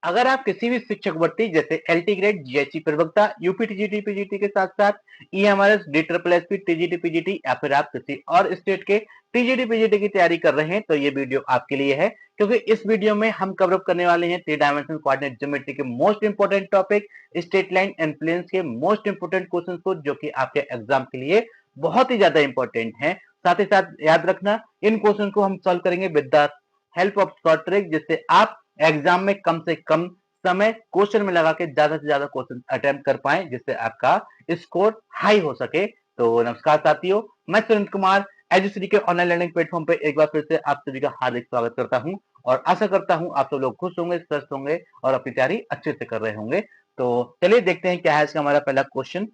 अगर आप किसी भी शिक्षक भर्ती जैसे एलटी ग्रेड, जीएचई प्रवक्ता, यूपी टीजीटी पीजीटी के साथ साथ ईएमआरएस, डीट्रिपल टीजीटी पीजीटी या फिर आप किसी और स्टेट के टीजीटी पीजीटी की तैयारी कर रहे हैं तो ये वीडियो आपके लिए है, क्योंकि इस वीडियो में हम कवर अप करने वाले हैं 3 डायमेंशनल कोऑर्डिनेट ज्योमेट्री के most important topic, straight line and planes के मोस्ट इंपोर्टेंट क्वेश्चन को, जो कि आपके एग्जाम के लिए बहुत ही ज्यादा इंपॉर्टेंट है। साथ ही साथ याद रखना, इन क्वेश्चन को हम सॉल्व करेंगे with the help of short trick, जिससे आप एग्जाम में कम से कम समय क्वेश्चन में लगा के ज्यादा से ज्यादा क्वेश्चन अटेम्प्ट कर पाए, जिससे आपका स्कोर हाई हो सके। तो नमस्कार साथियों, मैं सुरेंद्र कुमार एजुस्टडी के ऑनलाइन लर्निंग प्लेटफॉर्म पे एक बार फिर से आप सभी का हार्दिक स्वागत करता हूं और आशा करता हूं आप सब लोग खुश होंगे, स्वस्थ होंगे और अपनी तैयारी अच्छे से कर रहे होंगे। तो चलिए देखते हैं क्या है इसका हमारा पहला क्वेश्चन।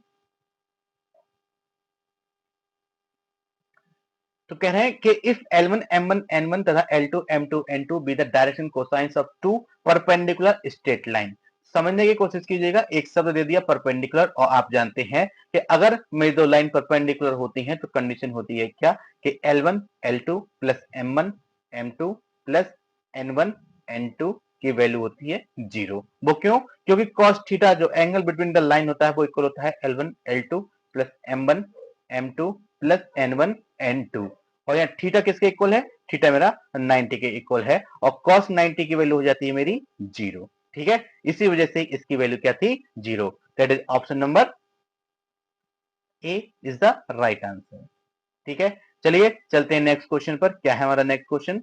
तो कह रहे हैं कि इफ L1 M1 N1 तथा L2 M2 N2 be the direction cosines of two perpendicular straight line. समझने की कोशिश कीजिएगा, एक शब्द दे दिया परपेंडिकुलर, और आप जानते हैं कि अगर मेरी दो लाइन परपेंडिकुलर होती हैं तो कंडीशन होती है क्या, कि L1 L2 plus M1 M2 plus N1 N2 की वैल्यू होती है 0। वो क्यों? क्योंकि cos थीटा जो एंगल बिटवीन द लाइन होता है वो इक्वल होता है L1 L2 plus M1 M2 plus N1 N2, और यहाँ थीटा किसके इक्वल है? थीटा मेरा 90 के इक्वल है, और cos 90 की वैल्यू हो जाती है मेरी 0। ठीक है, इसी वजह से इसकी वैल्यू क्या थी? 0। That is option number A is the right answer. ठीक है, चलिए चलते हैं नेक्स्ट क्वेश्चन पर। क्या है हमारा नेक्स्ट क्वेश्चन?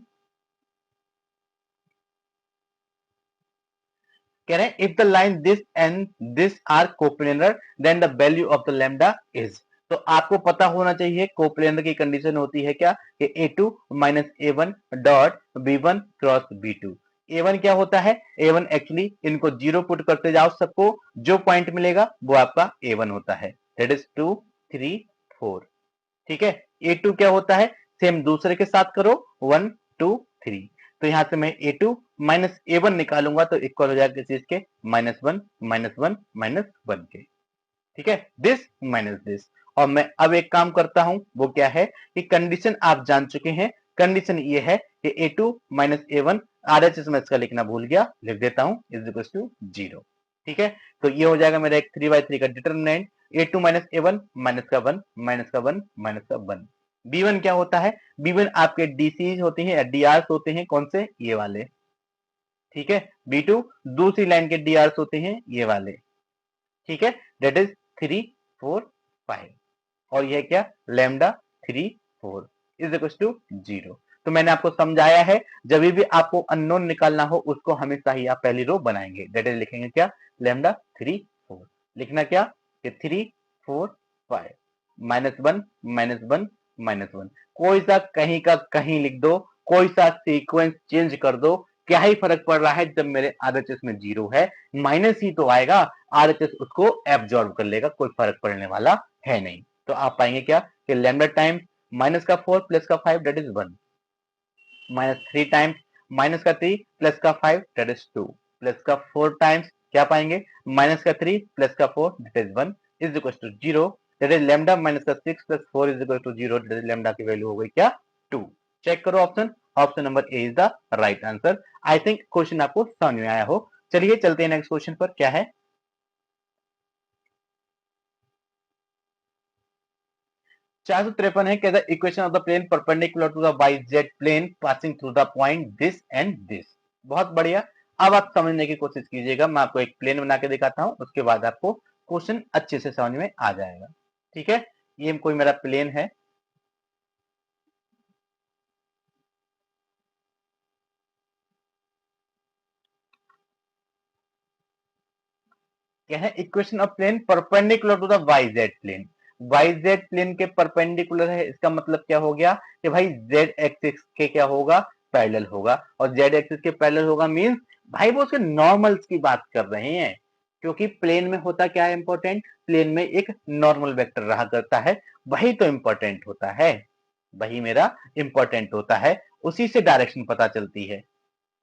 कह रहे हैं if the line this and this are coplanar then the value of the lambda is. तो आपको पता होना चाहिए कोप्लेनर की कंडीशन होती है क्या, कि A2 minus A1 dot B1 cross B2। A1 क्या होता है? A1 एक्चुअली इनको जीरो पुट करते जाओ, सबको जो पॉइंट मिलेगा वो आपका A1 होता है, दैट इज 2 3 4। ठीक है, A2 क्या होता है? सेम दूसरे के साथ करो, 1 2 3। तो यहां से मैं A2 माइनस A1 निकालूंगा तो इक्वल हो जाएगा किस चीज के? Minus one minus one minus one के। ठीक है, दिस माइनस दिस। और मैं अब एक काम करता हूं, वो क्या है कि कंडीशन आप जान चुके हैं। कंडीशन ये है कि A2 माइनस A1, RHS में इसका लिखना भूल गया, लिख देता हूं, इज इक्वल टू 0। ठीक है, तो ये हो जाएगा मेरा एक 3/3 का determinant, A2 minus A1 minus का 1 माइनस का 1 माइनस का 1। B1 क्या होता है? B1 आपके DCs होते हैं या DRs होते हैं, कौन से? ये वाले। ठीक है, B2 दूसरी लाइन के DRs होते हैं, ये वाले। ठीक है, दैट इज 3 4 5, और यह क्या? Lambda 3 4 is equal to 0। तो मैंने आपको समझाया है, जब भी आपको अननोन निकालना हो उसको हमेशा ही आप पहली रो बनाएंगे, दैट इज लिखेंगे क्या? लैम्डा 3 4। लिखना क्या? कि 3 4 5 minus one minus one minus one. कोई सा कहीं का कहीं लिख दो, कोई सा सीक्वेंस चेंज कर दो, क्या ही फर्क पड़ रहा है जब मेरे आरएचएस में 0 है, माइनस ही तो आएगा, आरएचएस उसको एब्जॉर्ब कर लेगा, कोई फर्क पड़ने वाला है नहीं। तो आप पाएंगे क्या, कि लैम्डा टाइम्स माइनस का 4 प्लस का 5 that is 1, minus 3 times minus का 3 प्लस का 5 दैट इज 2, प्लस का 4 टाइम्स क्या पाएंगे? माइनस का 3 प्लस का 4 that is 1 is equal to 0। That is lambda minus का 6 plus 4 is equal to 0, that is lambda की वैल्यू हो गई क्या? 2। चेक करो option, option number A is the right answer. I think question आपको समझ में आया हो। चलिए चलते हैं नेक्स्ट क्वेश्चन पर। क्या है? 453 है, कहता है equation of the plane perpendicular to the Y Z plane passing through the point this and this. बहुत बढ़िया। अब आप समझने की कोशिश कीजिएगा, मैं आपको एक प्लेन बना के दिखाता हूं, उसके बाद आपको क्वेश्चन अच्छे से समझ में आ जाएगा। ठीक है, ये कोई मेरा प्लेन है। क्या है? Equation of plane perpendicular to the Y Z plane. Y Z plane के परपेंडिकुलर है, इसका मतलब क्या हो गया, कि भाई जेड एक्सिस के क्या होगा? पैरेलल होगा, और जेड एक्सिस के पैरेलल होगा मींस भाई वो उसके नॉर्मल्स की बात कर रहे हैं, क्योंकि प्लेन में होता क्या है इंपॉर्टेंट? प्लेन में एक नॉर्मल वेक्टर रहा करता है, वही तो इंपॉर्टेंट होता है, वही मेरा इंपॉर्टेंट होता है, उसी से डायरेक्शन पता चलती है।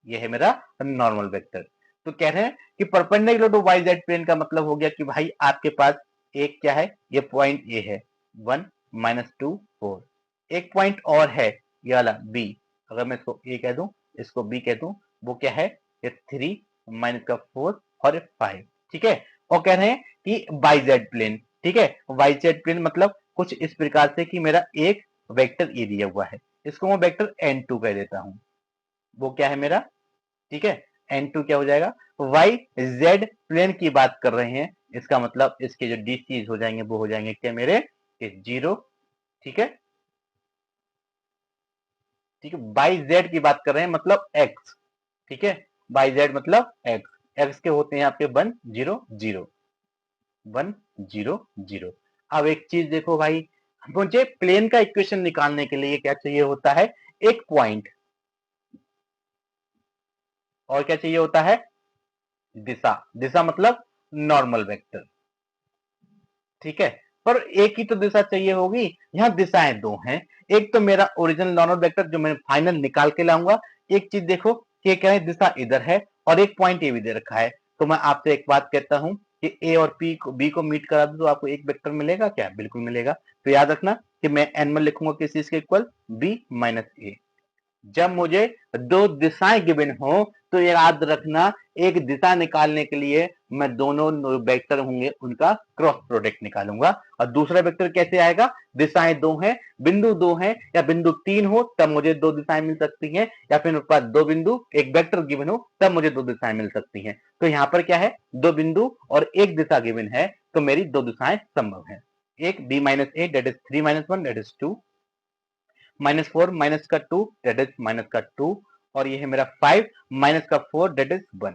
ये है मेरा नॉर्मल वेक्टर। तो कह रहे हैं कि perpendicular to Y Z plane का मतलब हो गया कि भाई आपके पास एक क्या है? ये पॉइंट ए है, 1 माइनस 2 4। एक पॉइंट और है, ये वाला बी, अगर मैं इसको ए कह दूं, इसको बी कह दूं, वो क्या है? ये 3 माइनस का 4 और 5, ठीक है। और कह रहे हैं कि बाई जेड प्लेन, ठीक है। वाई जेड प्लेन मतलब कुछ इस प्रकार से कि मेरा एक वेक्टर ए दिया हुआ है, इसको मैं वेक्टर n2 कह देता हूं, वो क्या है मेरा, ठीक है। n2 क्या हो जाएगा, वाई जेड प्लेन की बात कर रहे हैं, इसका मतलब इसके जो डीसी हो जाएंगे वो हो जाएंगे क्या मेरे 0, ठीक है। ठीक है, बाई जेड की बात कर रहे हैं मतलब x, ठीक है। बाई जेड मतलब x, x के होते हैं आपके 1 0 0 1 0 0। अब एक चीज देखो भाई, मुझे प्लेन का इक्वेशन निकालने के लिए क्या चाहिए होता है, एक पॉइंट, और क्या चाहिए होता है, दिशा, दिशा मतलब नॉर्मल वेक्टर, ठीक है। पर एक ही तो दिशा चाहिए होगी, यहाँ दिशाएं दो हैं, एक तो मेरा ओरिजिनल नॉर्मल वेक्टर जो मैं फाइनल निकाल के लाऊंगा, एक चीज देखो कि क्या है, दिशा इधर है और एक पॉइंट ए भी दे रखा है, तो मैं आपसे एक बात कहता हूं कि ए और पी को बी को मीट करा दो तो आपको एक वेक्टर मिलेगा क्या, बिल्कुल मिलेगा। तो याद रखना कि मैं एन में लिखूंगा किस चीज के इक्वल, बी माइनस ए। जब मुझे दो दिशाएं गिवन हो तो याद रखना एक दिशा निकालने के लिए मैं दोनों वेक्टर होंगे उनका क्रॉस प्रोडक्ट निकालूंगा। और दूसरा वेक्टर कैसे आएगा, दिशाएं दो हैं, बिंदु दो हैं या बिंदु तीन हो तब मुझे दो दिशाएं मिल सकती हैं, या फिर मेरे पास दो बिंदु एक वेक्टर गिवन हो तब मुझे दो दिशाएं मिल सकती हैं। तो यहाँ पर क्या है, दो बिंदु और एक दिशा गिवन है तो मेरी दो दिशाएं संभव है, एक B minus A that is 3 minus 1 that is 2, -4 minus का 2 डेट इज माइनस का 2, और ये है मेरा 5 माइनस का 4 डेट इज 1।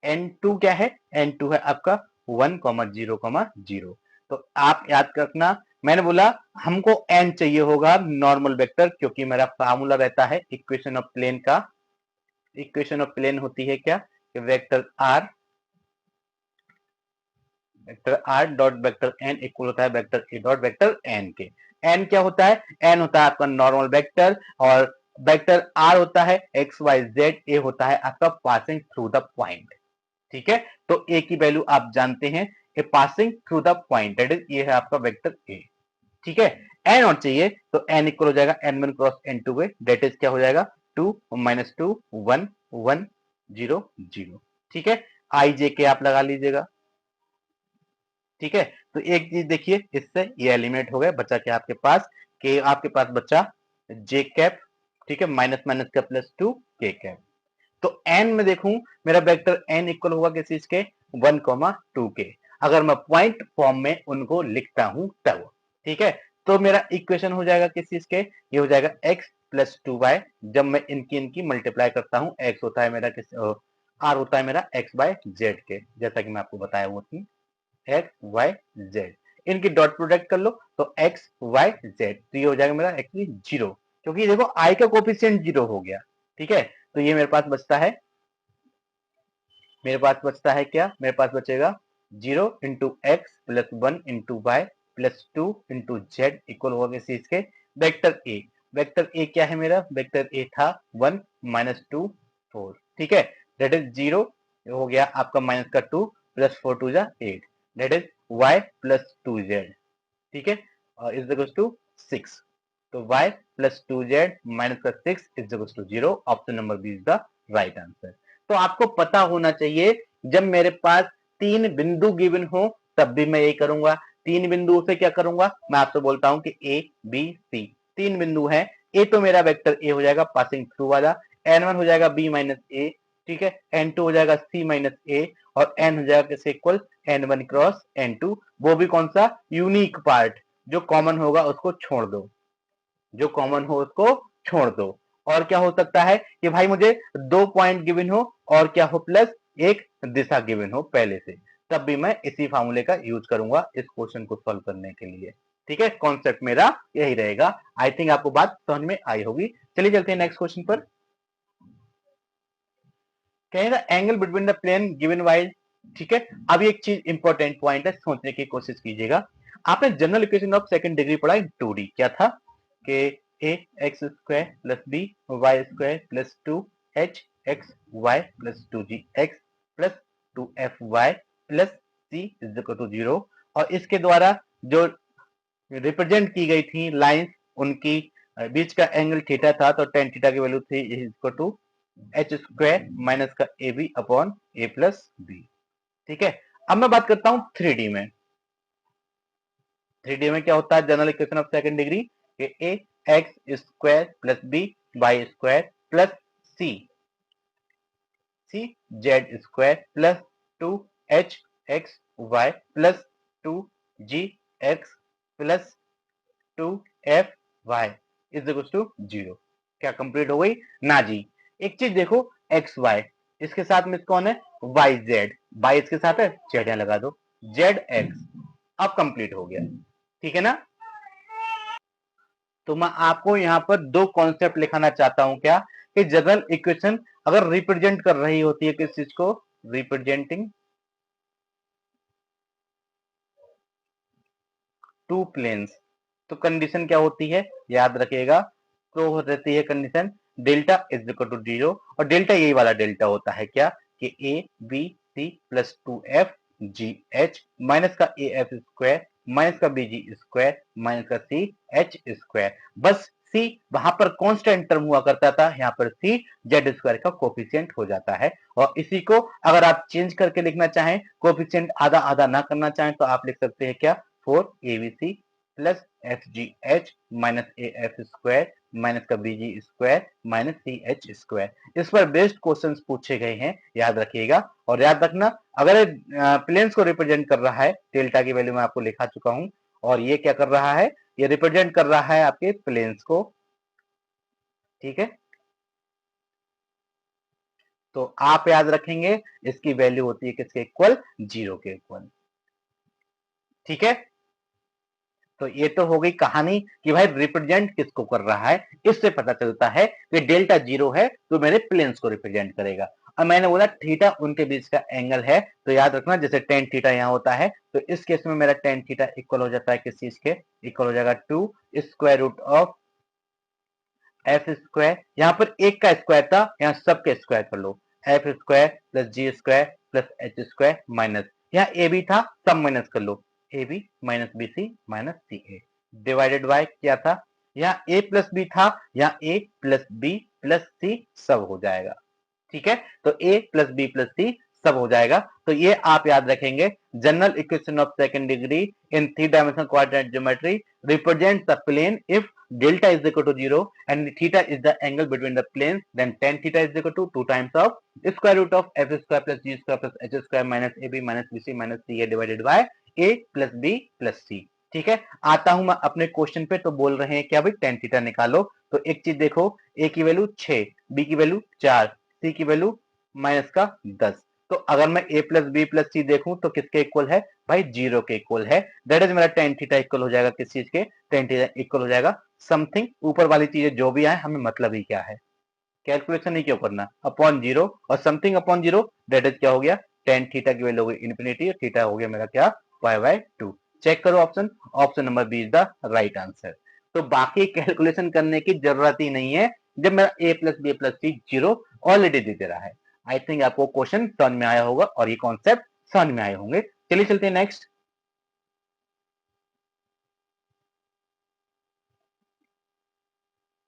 n2 क्या है, n2 है आपका 1 0 0। तो आप याद रखना, मैंने बोला हमको n चाहिए होगा नॉर्मल वेक्टर, क्योंकि मेरा फार्मूला रहता है इक्वेशन ऑफ प्लेन का, इक्वेशन ऑफ प्लेन होती है क्या, vector r dot vector n equal होता है vector a dot vector n के। n क्या होता है, n होता है आपका नॉर्मल वेक्टर, और वेक्टर r होता है x y z, a होता है आपका पासिंग थ्रू द पॉइंट, ठीक है। तो a की वैल्यू आप जानते हैं, a passing through the point that is ये है आपका वेक्टर a, ठीक है। n और चाहिए तो n इक्वल हो जाएगा n1 क्रॉस n2 पे, दैट इज क्या हो जाएगा 2 माइनस 2 1 1 0 0, ठीक है। आई जे के आप लगा लीजिएगा, ठीक है। तो एक चीज देखिए, इससे ये एलिमिनेट हो गए, बचा क्या आपके पास, के आपके पास बचा जे कैप, ठीक है, माइनस माइनस का प्लस 2 के कैप। तो n में देखूं मेरा वेक्टर n इक्वल होगा किस चीज के, 1 2 के, अगर मैं पॉइंट फॉर्म में उनको लिखता हूं तब, ठीक है। तो मेरा इक्वेशन हो जाएगा किस चीज के, ये हो जाएगा x प्लस 2y, जब मैं इनकी इनकी मल्टीप्लाई करता हूं, x होता है मेरा किस r होता है मेरा x बाय जेड के, जैसा कि मैं आपको बताया वो थी एक्स वाई जेड, इनकी डॉट प्रोडक्ट कर लो तो एक्स वाई जेड, तो ये हो जाएगा मेरा एक्चुअली 0, क्योंकि देखो आई का कोफिशिएंट 0 हो गया, ठीक है। तो ये मेरे पास बचता है, मेरे पास बचता है क्या, मेरे पास बचेगा 0 into x plus 1 into y plus 2 into z equal होगा किस चीज के, वेक्टर ए। वेक्टर ए क्या है मेरा, वेक्टर ए था 1 माइनस 2 4, ठीक है। दैट इज 0 हो गया आपका माइनस का 2 प्लस 4 2 जा 8, that is y plus 2z, ठीक है, इज इक्वल टू 6। तो y प्लस 2z माइनस का 6 is equal to 0, option number B is the right answer. तो आपको पता होना चाहिए, जब मेरे पास तीन बिंदु गिवन हो तब भी मैं यही करूंगा, तीन बिंदुओं से क्या करूंगा, मैं आपसे बोलता हूं कि ए बी सी तीन बिंदु है, ए तो मेरा वेक्टर ए हो जाएगा पासिंग थ्रू वाला, n1 हो जाएगा b माइनस ए, ठीक है, n2 हो जाएगा c माइनस ए, और n हो जाएगा किसके इक्वल, n1 क्रॉस n2, वो भी कौन सा, यूनिक पार्ट, जो कॉमन होगा उसको छोड़ दो, जो कॉमन हो उसको छोड़ दो। और क्या हो सकता है कि भाई मुझे दो पॉइंट गिवन हो और क्या हो, प्लस एक दिशा गिवन हो पहले से, तब भी मैं इसी फार्मूले का यूज करूंगा इस क्वेश्चन को सॉल्व करने के लिए, ठीक है। कॉन्सेप्ट मेरा यही रहेगा, आई थिंक आपको बात समझ में आई होगी। चलिए चलते हैं नेक्स्ट क्वेश्चन पर। कहेगा angle between the plane given wise, ठीक है। अब एक चीज इंपॉर्टेंट पॉइंट है, सोचने की कोशिश कीजिएगा, आपने general equation of second degree पढ़ा इन 2D, क्या था कि a x square plus b y square plus 2h x y plus 2g x plus 2f y plus c is equal to 0, और इसके द्वारा जो रिप्रेजेंट की गई थी लाइंस, उनकी बीच का एंगल थीटा था, तो tan थीटा की वैल्यू थी equal to h square minus का a b upon a plus b. ठीक है, अब मैं बात करता हूं 3D में। 3D में क्या होता है general equation of second degree, a x square plus b y square plus c c z square plus 2 h x y plus 2 g x plus 2 f y is equal to 0। क्या complete हो गई ना जी? एक चीज देखो, x Y इसके साथ में कौन है, वाई जेड, वाई इसके साथ है, जेड यहां लगा दो, जेड एक्स, अब कंप्लीट हो गया। ठीक है ना? तो मैं आपको यहां पर दो कॉन्सेप्ट लिखाना चाहता हूं, क्या कि जनरल इक्वेशन अगर रिप्रेजेंट कर रही होती है किस चीज को, रिप्रेजेंटिंग टू प्लेन्स, तो कंडीशन क्या होती है याद रखिएगा, तो हो रहती है condition delta is equal to 0, और डेल्टा यही वाला डेल्टा होता है क्या कि a b c plus 2 f g h minus का ए एफ स्क्वायर माइनस का बी जी स्क्वायर माइनस का सी एच स्क्वायर। बस सी वहां पर कांस्टेंट टर्म हुआ करता था, यहाँ पर सी जेड स्क्वायर का कोफिशिएंट हो जाता है। और इसी को अगर आप चेंज करके लिखना चाहें, कोफिशिएंट आधा आधा ना करना चाहें, तो आप लिख सकते हैं क्या 4abc plus f g h minus a f square minus का b g square minus c h square. इस पर बेस्ड क्वेश्चंस पूछे गए हैं, याद रखिएगा। और याद रखना, अगर प्लेन्स को रिप्रेजेंट कर रहा है, डेल्टा की वैल्यू मैं आपको लिखा चुका हूं, और ये क्या कर रहा है, ये रिप्रेजेंट कर रहा है आपके प्लेन्स को। ठीक है, तो आप याद रखेंगे इसकी वैल्यू होती है किसके इक्वल, 0 के इक्वल। ठीक है, तो ये तो हो गई कहानी कि भाई रिप्रेजेंट किसको कर रहा है। इससे पता चलता है कि डेल्टा 0 है तो मेरे प्लेन्स को रिप्रेजेंट करेगा। अब मैंने बोला थीटा उनके बीच का एंगल है, तो याद रखना जैसे टेन थीटा यहाँ होता है, तो इस केस में मेरा टेन थीटा इक्वल हो जाता है किस चीज के, इक्वल हो जाएगा 2 square root of f square, यहाँ पर एक का स्क्वायर था, यहाँ सबके स्क्वायर कर लो, f square plus g square plus h square minus, यहाँ ए बी था, सब माइनस कर लो, a b minus b c minus c a divided by क्या था, यहाँ ए प्लस बी था, यहाँ a plus b plus c सब हो जाएगा। ठीक है, तो a plus b plus c सब हो जाएगा। तो ये आप याद रखेंगे, general equation of second degree in three dimensional coordinate geometry represent the plane if delta is equal to 0 and theta is the angle between the planes, then tan theta is equal to 2 times of square root of f square plus g square plus h square minus ab minus bc minus ca divided by a plus b plus c। ठीक है, आता हूं मैं अपने question पे। तो बोल रहे हैं क्या भाई tan थीटा निकालो, तो एक चीज देखो, a की वैल्यू 6, b की वैल्यू 4, c की वैल्यू माइनस का 10। तो अगर मैं a प्लस बी प्लस सी देखूं तो किसके इक्वल है भाई, 0 के इक्वल है। दैट इज मेरा tan थीटा इक्वल हो जाएगा किस चीज के, tan थीटा इक्वल हो जाएगा समथिंग, ऊपर वाली चीजें जो भी आए हमें मतलब ही क्या है, कैलकुलेशन नहीं क्यों करना, अपॉन 0 और समथिंग अपॉन 0, दैट इज क्या हो गया, tan थीटा की वैल्यू हो गई इन्फिनिटी, और थीटा हो गया मेरा क्या, y/2। चेक करो option, option number B is the right answer. तो बाकी कैलकुलेशन करने की जरूरत ही नहीं है, जब मेरा a plus b plus c 0 already दे रहा है। आई थिंक आपको क्वेश्चन समझ में आया होगा और ये कॉन्सेप्ट समझ में आए होंगे। चलिए चलते हैं नेक्स्ट।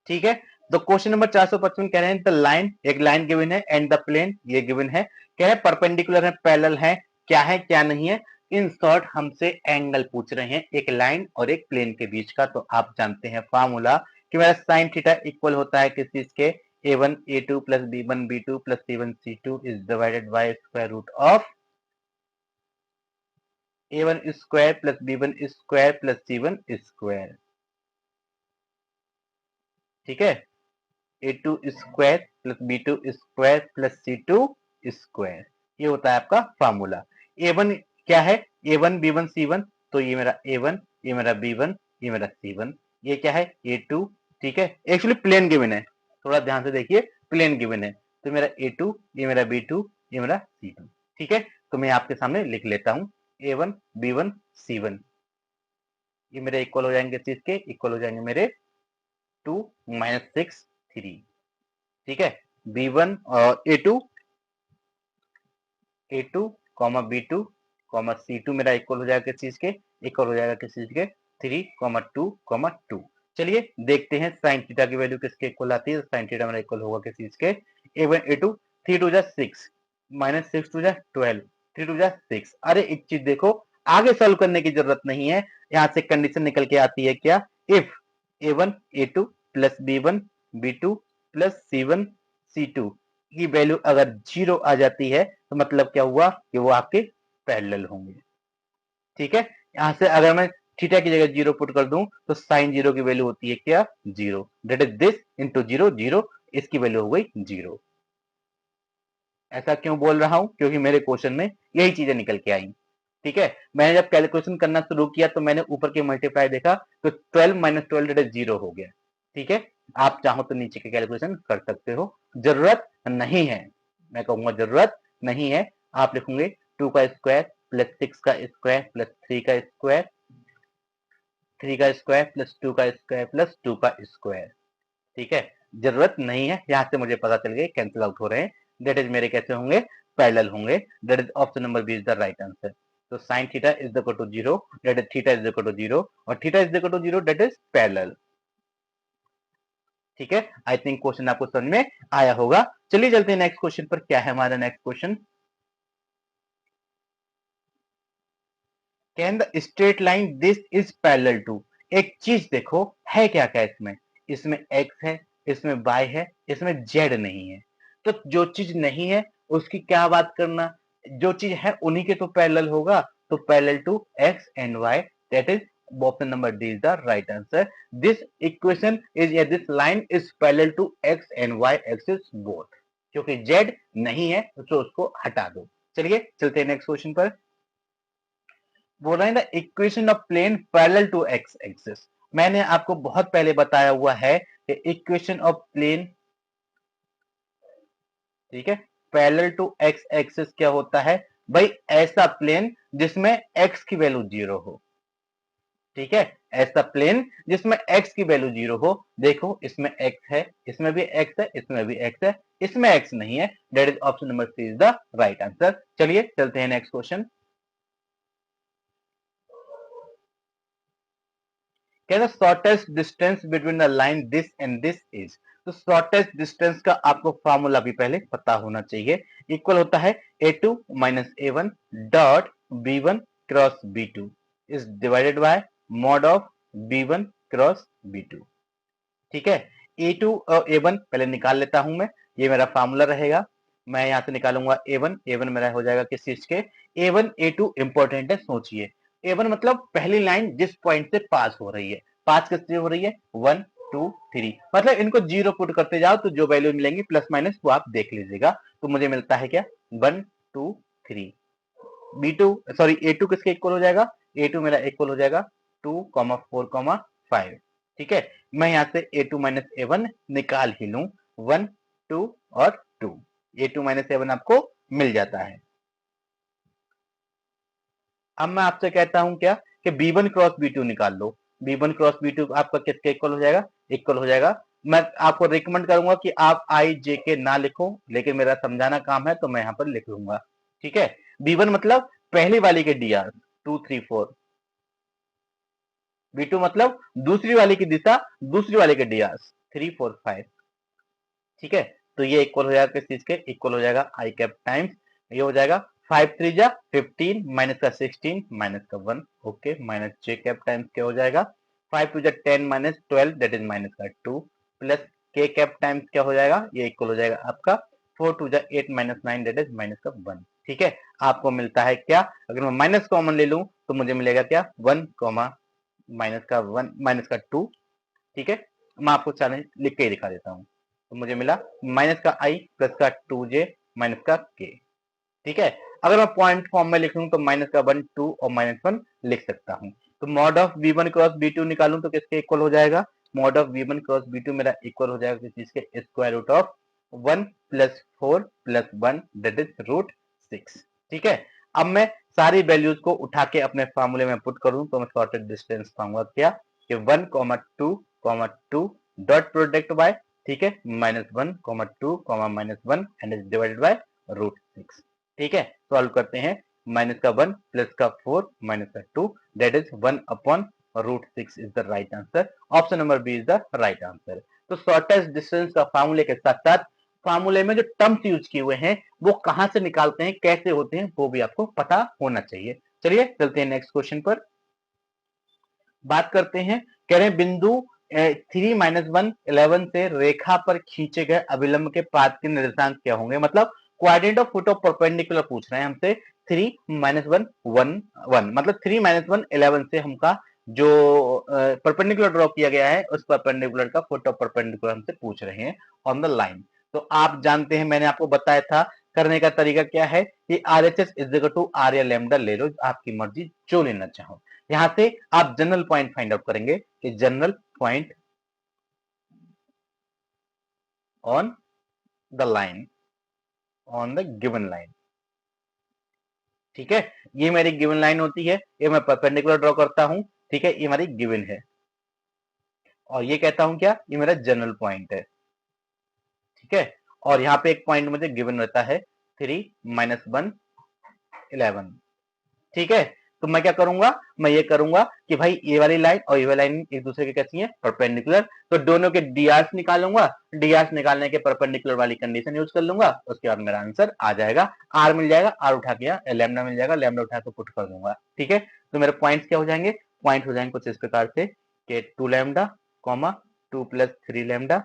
ठीक है, तो क्वेश्चन नंबर 455 कह रहे हैं द लाइन, एक लाइन गिवन है, एंड द प्लेन ये गिवन है, कह रहे हैं परपेंडिकुलर है, पैरेलल है क्या नहीं है। इन शॉर्ट हमसे एंगल पूछ रहे हैं एक लाइन और एक प्लेन के बीच का। तो आप जानते हैं फार्मूला कि मेरा साइन थीटा इक्वल होता है किस चीज के, a1 a2 plus b1 b2 plus c1 c2 is divided by square root of a1 square plus b1 square plus c1 square. ठीक है, a2 square plus b2 square plus c2 square, ये होता है आपका फार्मूला। a1 क्या है, a1 b1 c1, तो ये मेरा a1, ये मेरा b1, ये मेरा c1, ये क्या है a2। ठीक है, एक्चुअली प्लेन गिवन है, थोड़ा ध्यान से देखिए, प्लेन गिवन है, तो मेरा a2, ये मेरा b2, ये मेरा c2। ठीक है, तो मैं आपके सामने लिख लेता हूं, a1 b1 c1 ये मेरे इक्वल हो जाएंगे, किसके इक्वल हो जाएंगे मेरे 2 माइनस 6 3। ठीक है, b1 और a2 comma b2 comma c2 मेरा इक्वल हो जाएगा किस चीज के, इक्वल हो जाएगा किस चीज के, 3 कॉमा 2 कॉमा 2। चलिए देखते हैं साइन थीटा की वैल्यू किसके इक्वल आती है। साइन थीटा मेरा इक्वल होगा किस चीज के, A1 A2 3 2 जा 6 माइनस 6 2 जा 12 3 2 जा 6। अरे एक चीज देखो, आगे सॉल्व करने की जरूरत नहीं है, यहाँ से कंडीशन निकल के आती है क्या, if A1 A2 plus B1 B2 plus C1 C2 की वैल्यू अगर 0 आ जाती है तो मतलब क्या हुआ कि वो आपके पैरेलल होंगे। ठीक है, यहां से अगर मैं थीटा की जगह 0 पुट कर दूं तो साइन 0 की वैल्यू होती है क्या, 0, दैट इज दिस इंटू 0 0, इसकी वैल्यू हो गई 0। ऐसा क्यों बोल रहा हूं, क्योंकि मेरे क्वेश्चन में यही चीजें निकल के आई। ठीक है, मैंने जब कैलकुलेशन करना शुरू किया तो मैंने ऊपर के मल्टीप्लाई देखा तो 12 माइनस 12 दैट इज 0 हो गया। ठीक है, आप चाहो तो नीचे के कैलकुलेशन कर सकते हो, जरूरत नहीं है, मैं कहूंगा जरूरत नहीं है। आप लिखोगे 2 का स्क्वायर प्लस 6 का स्क्वायर प्लस 3 का स्क्वायर, 3 का स्क्वायर प्लस 2 का स्क्वायर प्लस 2 का स्क्वायर। ठीक है, जरूरत नहीं है, यहां से मुझे पता चल गया कैंसिल आउट हो रहे हैं, दैट इज मेरे कैसे होंगे, पैरेलल होंगे, that is option number B is the right answer. तो sine theta is equal to 0, that is theta is equal to 0 और theta is equal to 0 that is parallel. ठीक है, आई थिंक क्वेश्चन आपको समझ में आया होगा। चलिए चलते हैं नेक्स्ट क्वेश्चन पर। क्या है हमारा next question, can the straight line this is parallel to. एक चीज देखो है क्या क्या इसमें, इसमें x है, इसमें y है, इसमें z नहीं है। तो जो चीज नहीं है उसकी क्या बात करना, जो चीज है उन्हीं के तो पैरेलल होगा। तो parallel to x and y, that is option number D is the right answer. This equation is या this line is parallel to x and y axis both. क्योंकि z नहीं है तो उसको हटा दो। चलिए चलते हैं नेक्स्ट क्वेश्चन पर। बोल रहे हैं the equation of plane parallel to x axis. मैंने आपको बहुत पहले बताया हुआ है कि इक्वेशन ऑफ प्लेन, ठीक है, पैरेलल टू एक्स एक्सिस क्या होता है भाई, ऐसा प्लेन जिसमें एक्स की वैल्यू 0 हो। ठीक है, ऐसा प्लेन जिसमें एक्स की वैल्यू 0 हो। देखो इसमें एक्स है, इसमें भी एक्स है, इसमें भी एक्स है, इसमें एक्स नहीं है, that is option number C is the right answer. चलिए चलते हैं नेक्स्ट क्वेश्चन। क्या the shortest distance between the line this and this is. तो शॉर्टेस्ट डिस्टेंस का आपको फॉर्मूला भी पहले पता होना चाहिए। इक्वल होता है a2 minus a1 dot b1 cross b2 is divided bye mod of b1 cross b2। ठीक है, a2 और a1 पहले निकाल लेता हूं मैं, ये मेरा फॉर्मूला रहेगा। मैं यहां से निकालूंगा a1 मेरा हो जाएगा किस चीज के, a1 a2 इंपॉर्टेंट है, सोचिए a1 मतलब पहली लाइन जिस पॉइंट से पास हो रही है, पास किससे हो रही है 1 2 3, मतलब इनको जीरो पुट करते जाओ तो जो वैल्यू मिलेंगी प्लस माइनस वो आप देख लीजिएगा। तो मुझे मिलता है क्या 1 2 3, b2 सॉरी a2 किसके इक्वल हो जाएगा, a2 मेरा इक्वल हो जाएगा 2 4 5। ठीक है, मैं यहां से a2 माइनस a1 निकाल ही लूं, 1 2 और 2, a2 माइनस a1 आपको मिल जाता है। अब मैं आपसे कहता हूं क्या कि b1 क्रॉस b2 निकाल लो। b1 क्रॉस b2 आपका किसके इक्वल हो जाएगा, इक्वल हो जाएगा। मैं आपको रिकमेंड करूंगा कि आप आई जे के ना लिखो, लेकिन मेरा समझाना काम है तो मैं यहां पर लिख लूंगा। ठीक है, b1 मतलब पहली वाली के डी आर 2 3 4, b2 मतलब दूसरी वाली की दिशा दूसरी वाले के डी आर 3 4 5। ठीक है, तो ये इक्वल हो जाएगा किस चीज के, इक्वल हो जाएगा आई कैप टाइम्स, ये हो जाएगा 5 3 जा 15 माइनस का 16 माइनस का 1, ओके, माइनस जे कैप टाइम्स क्या हो जाएगा 5 2 जा 10 माइनस 12 दैट इज माइनस का 2 प्लस के कैप टाइम्स क्या हो जाएगा, ये इक्वल हो जाएगा आपका 4 2 जा 8 माइनस 9 दैट इज माइनस का 1। ठीक है, आपको मिलता है क्या, अगर मैं माइनस कॉमन ले लूं तो मुझे मिलेगा क्या 1 माइनस का 1 माइनस का 2। ठीक है, मैं आपको चैलेंज लिख के ही दिखा देता हूँ। तो मुझे मिला माइनस का आई प्लस का 2j माइनस का के। ठीक है, अगर मैं पॉइंट फॉर्म में लिख लूं तो माइनस का 1 2 और माइनस 1 लिख सकता हूं। तो mod of b1 cross b2 निकालूं तो किसके इक्वल हो जाएगा, mod of b1 cross b2 मेरा इक्वल हो जाएगा किस चीज के, square root of 1 plus 4 plus 1 that is root 6। ठीक है, अब मैं सारी वैल्यूज को उठा के अपने फार्मूले में पुट करूं तो मैं शॉर्टेड डिस्टेंस पाऊंगा क्या कि 1 2 डॉट प्रोडक्ट बाय, ठीक है, -1 2 -1 and is divided by root 6। ठीक है, सॉल्व करते हैं, माइनस का 1 प्लस का 4 माइनस का 2 that is 1 upon root 6 is the right answer. Option number B is the right answer. तो शॉर्टेस्ट डिस्टेंस का फार्मूले के साथ साथ फार्मूले में जो टर्म्स यूज किए हुए हैं वो कहां से निकालते हैं, कैसे होते हैं, वो भी आपको पता होना चाहिए। चलिए चलते हैं नेक्स्ट क्वेश्चन पर। बात करते हैं, कह रहे हैं बिंदु 3-1 11 से रेखा पर खींचे गए अभिलंब के पाद के निर्देशांक क्या होंगे। मतलब quadrant of foot of perpendicular पूछ रहे हैं हमसे। 3-1 मतलब 3-1 11 से हमका जो परपेंडिकुलर ड्रॉ किया गया है उस परपेंडिकुलर का फुट ऑफ परपेंडिकुलर हमसे पूछ रहे हैं ऑन द लाइन। तो आप जानते हैं, मैंने आपको बताया था करने का तरीका क्या है कि RHS is equal to R या लैम्डा ले लो, आपकी मर्जी जो लेना चाहो। यहां से आप जनरल पॉइंट फाइंड आउट करेंगे कि general point on the line, on the given line. ठीक है, ये मेरी गिवन लाइन होती है, ये मैं परपेंडिकुलर ड्रॉ करता हूं। ठीक है, ये हमारी गिवन है और ये कहता हूं क्या, ये मेरा जनरल पॉइंट है। ठीक है, और यहाँ पे एक पॉइंट मुझे गिवन रहता है 3-1 11। ठीक है, तो मैं क्या करूंगा, मैं ये करूंगा कि भाई ये वाली लाइन और ये वाली लाइन एक दूसरे के कैसी है, परपेंडिकुलर। तो दोनों के डीआर्स निकालूंगा, डीआर्स निकालने के परपेंडिकुलर वाली कंडीशन यूज कर लूंगा, उसके बाद मेरा आंसर आ जाएगा। आर मिल जाएगा, आर उठा के लैम्डा मिल जाएगा, लैम्डा उठा के पुट कर दूंगा। ठीक है, तो मेरे पॉइंट्स क्या हो जाएंगे, पॉइंट हो जाएंगे कुछ इस प्रकार से कि 2 lambda comma 2 plus 3 lambda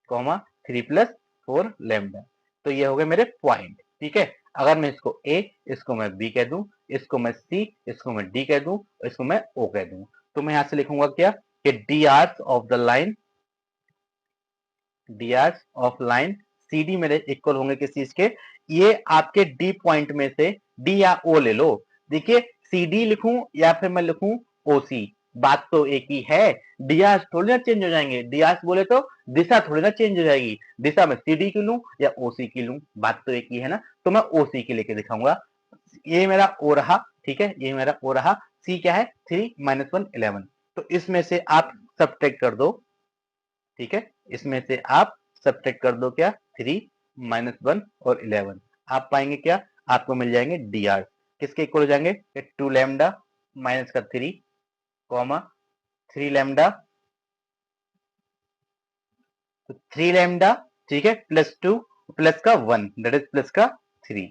comma 3 plus 4 lambda. तो ये हो गए मेरे पॉइंट। ठीक है, अगर मैं इसको ए, इसको मैं बी कह दूं, इसको मैं सी, इसको मैं डी कह दूं, इसको मैं ओ कह दूं, तो मैं यहां से लिखूंगा क्या कि D Rs of the line, D Rs of line C D मेरे इक्वल होंगे किस चीज के, ये आपके डी पॉइंट में से डी या ओ ले लो। देखिए सी डी लिखूं या फिर मैं लिखूं ओ सी, बात तो एक ही है। डीआर थोड़ी ना चेंज हो जाएंगे, डीआर बोले तो दिशा थोड़ी ना चेंज हो जाएगी, दिशा में सी डी की लूं या ओ सी की लूं, बात तो एक ही है ना। तो मैं ओ सी की लेके दिखाऊंगा, ये मेरा ओ रहा। ठीक है, ये मेरा ओ रहा, सी क्या है 3-1 11। तो इसमें से आप सब्ट्रैक्ट कर दो। ठीक है, इसमें से आप सब्ट्रैक्ट कर दो क्या 3-1 और 11, आप पाएंगे क्या, आपको मिल जाएंगे डी आर किसके इक्वल हो जाएंगे, 2 लैम्डा माइनस का 3 कॉमा 3 लैम्डा, तो 3 लैम्डा ठीक है प्लस 2 प्लस का 1 दैट इज प्लस का 3।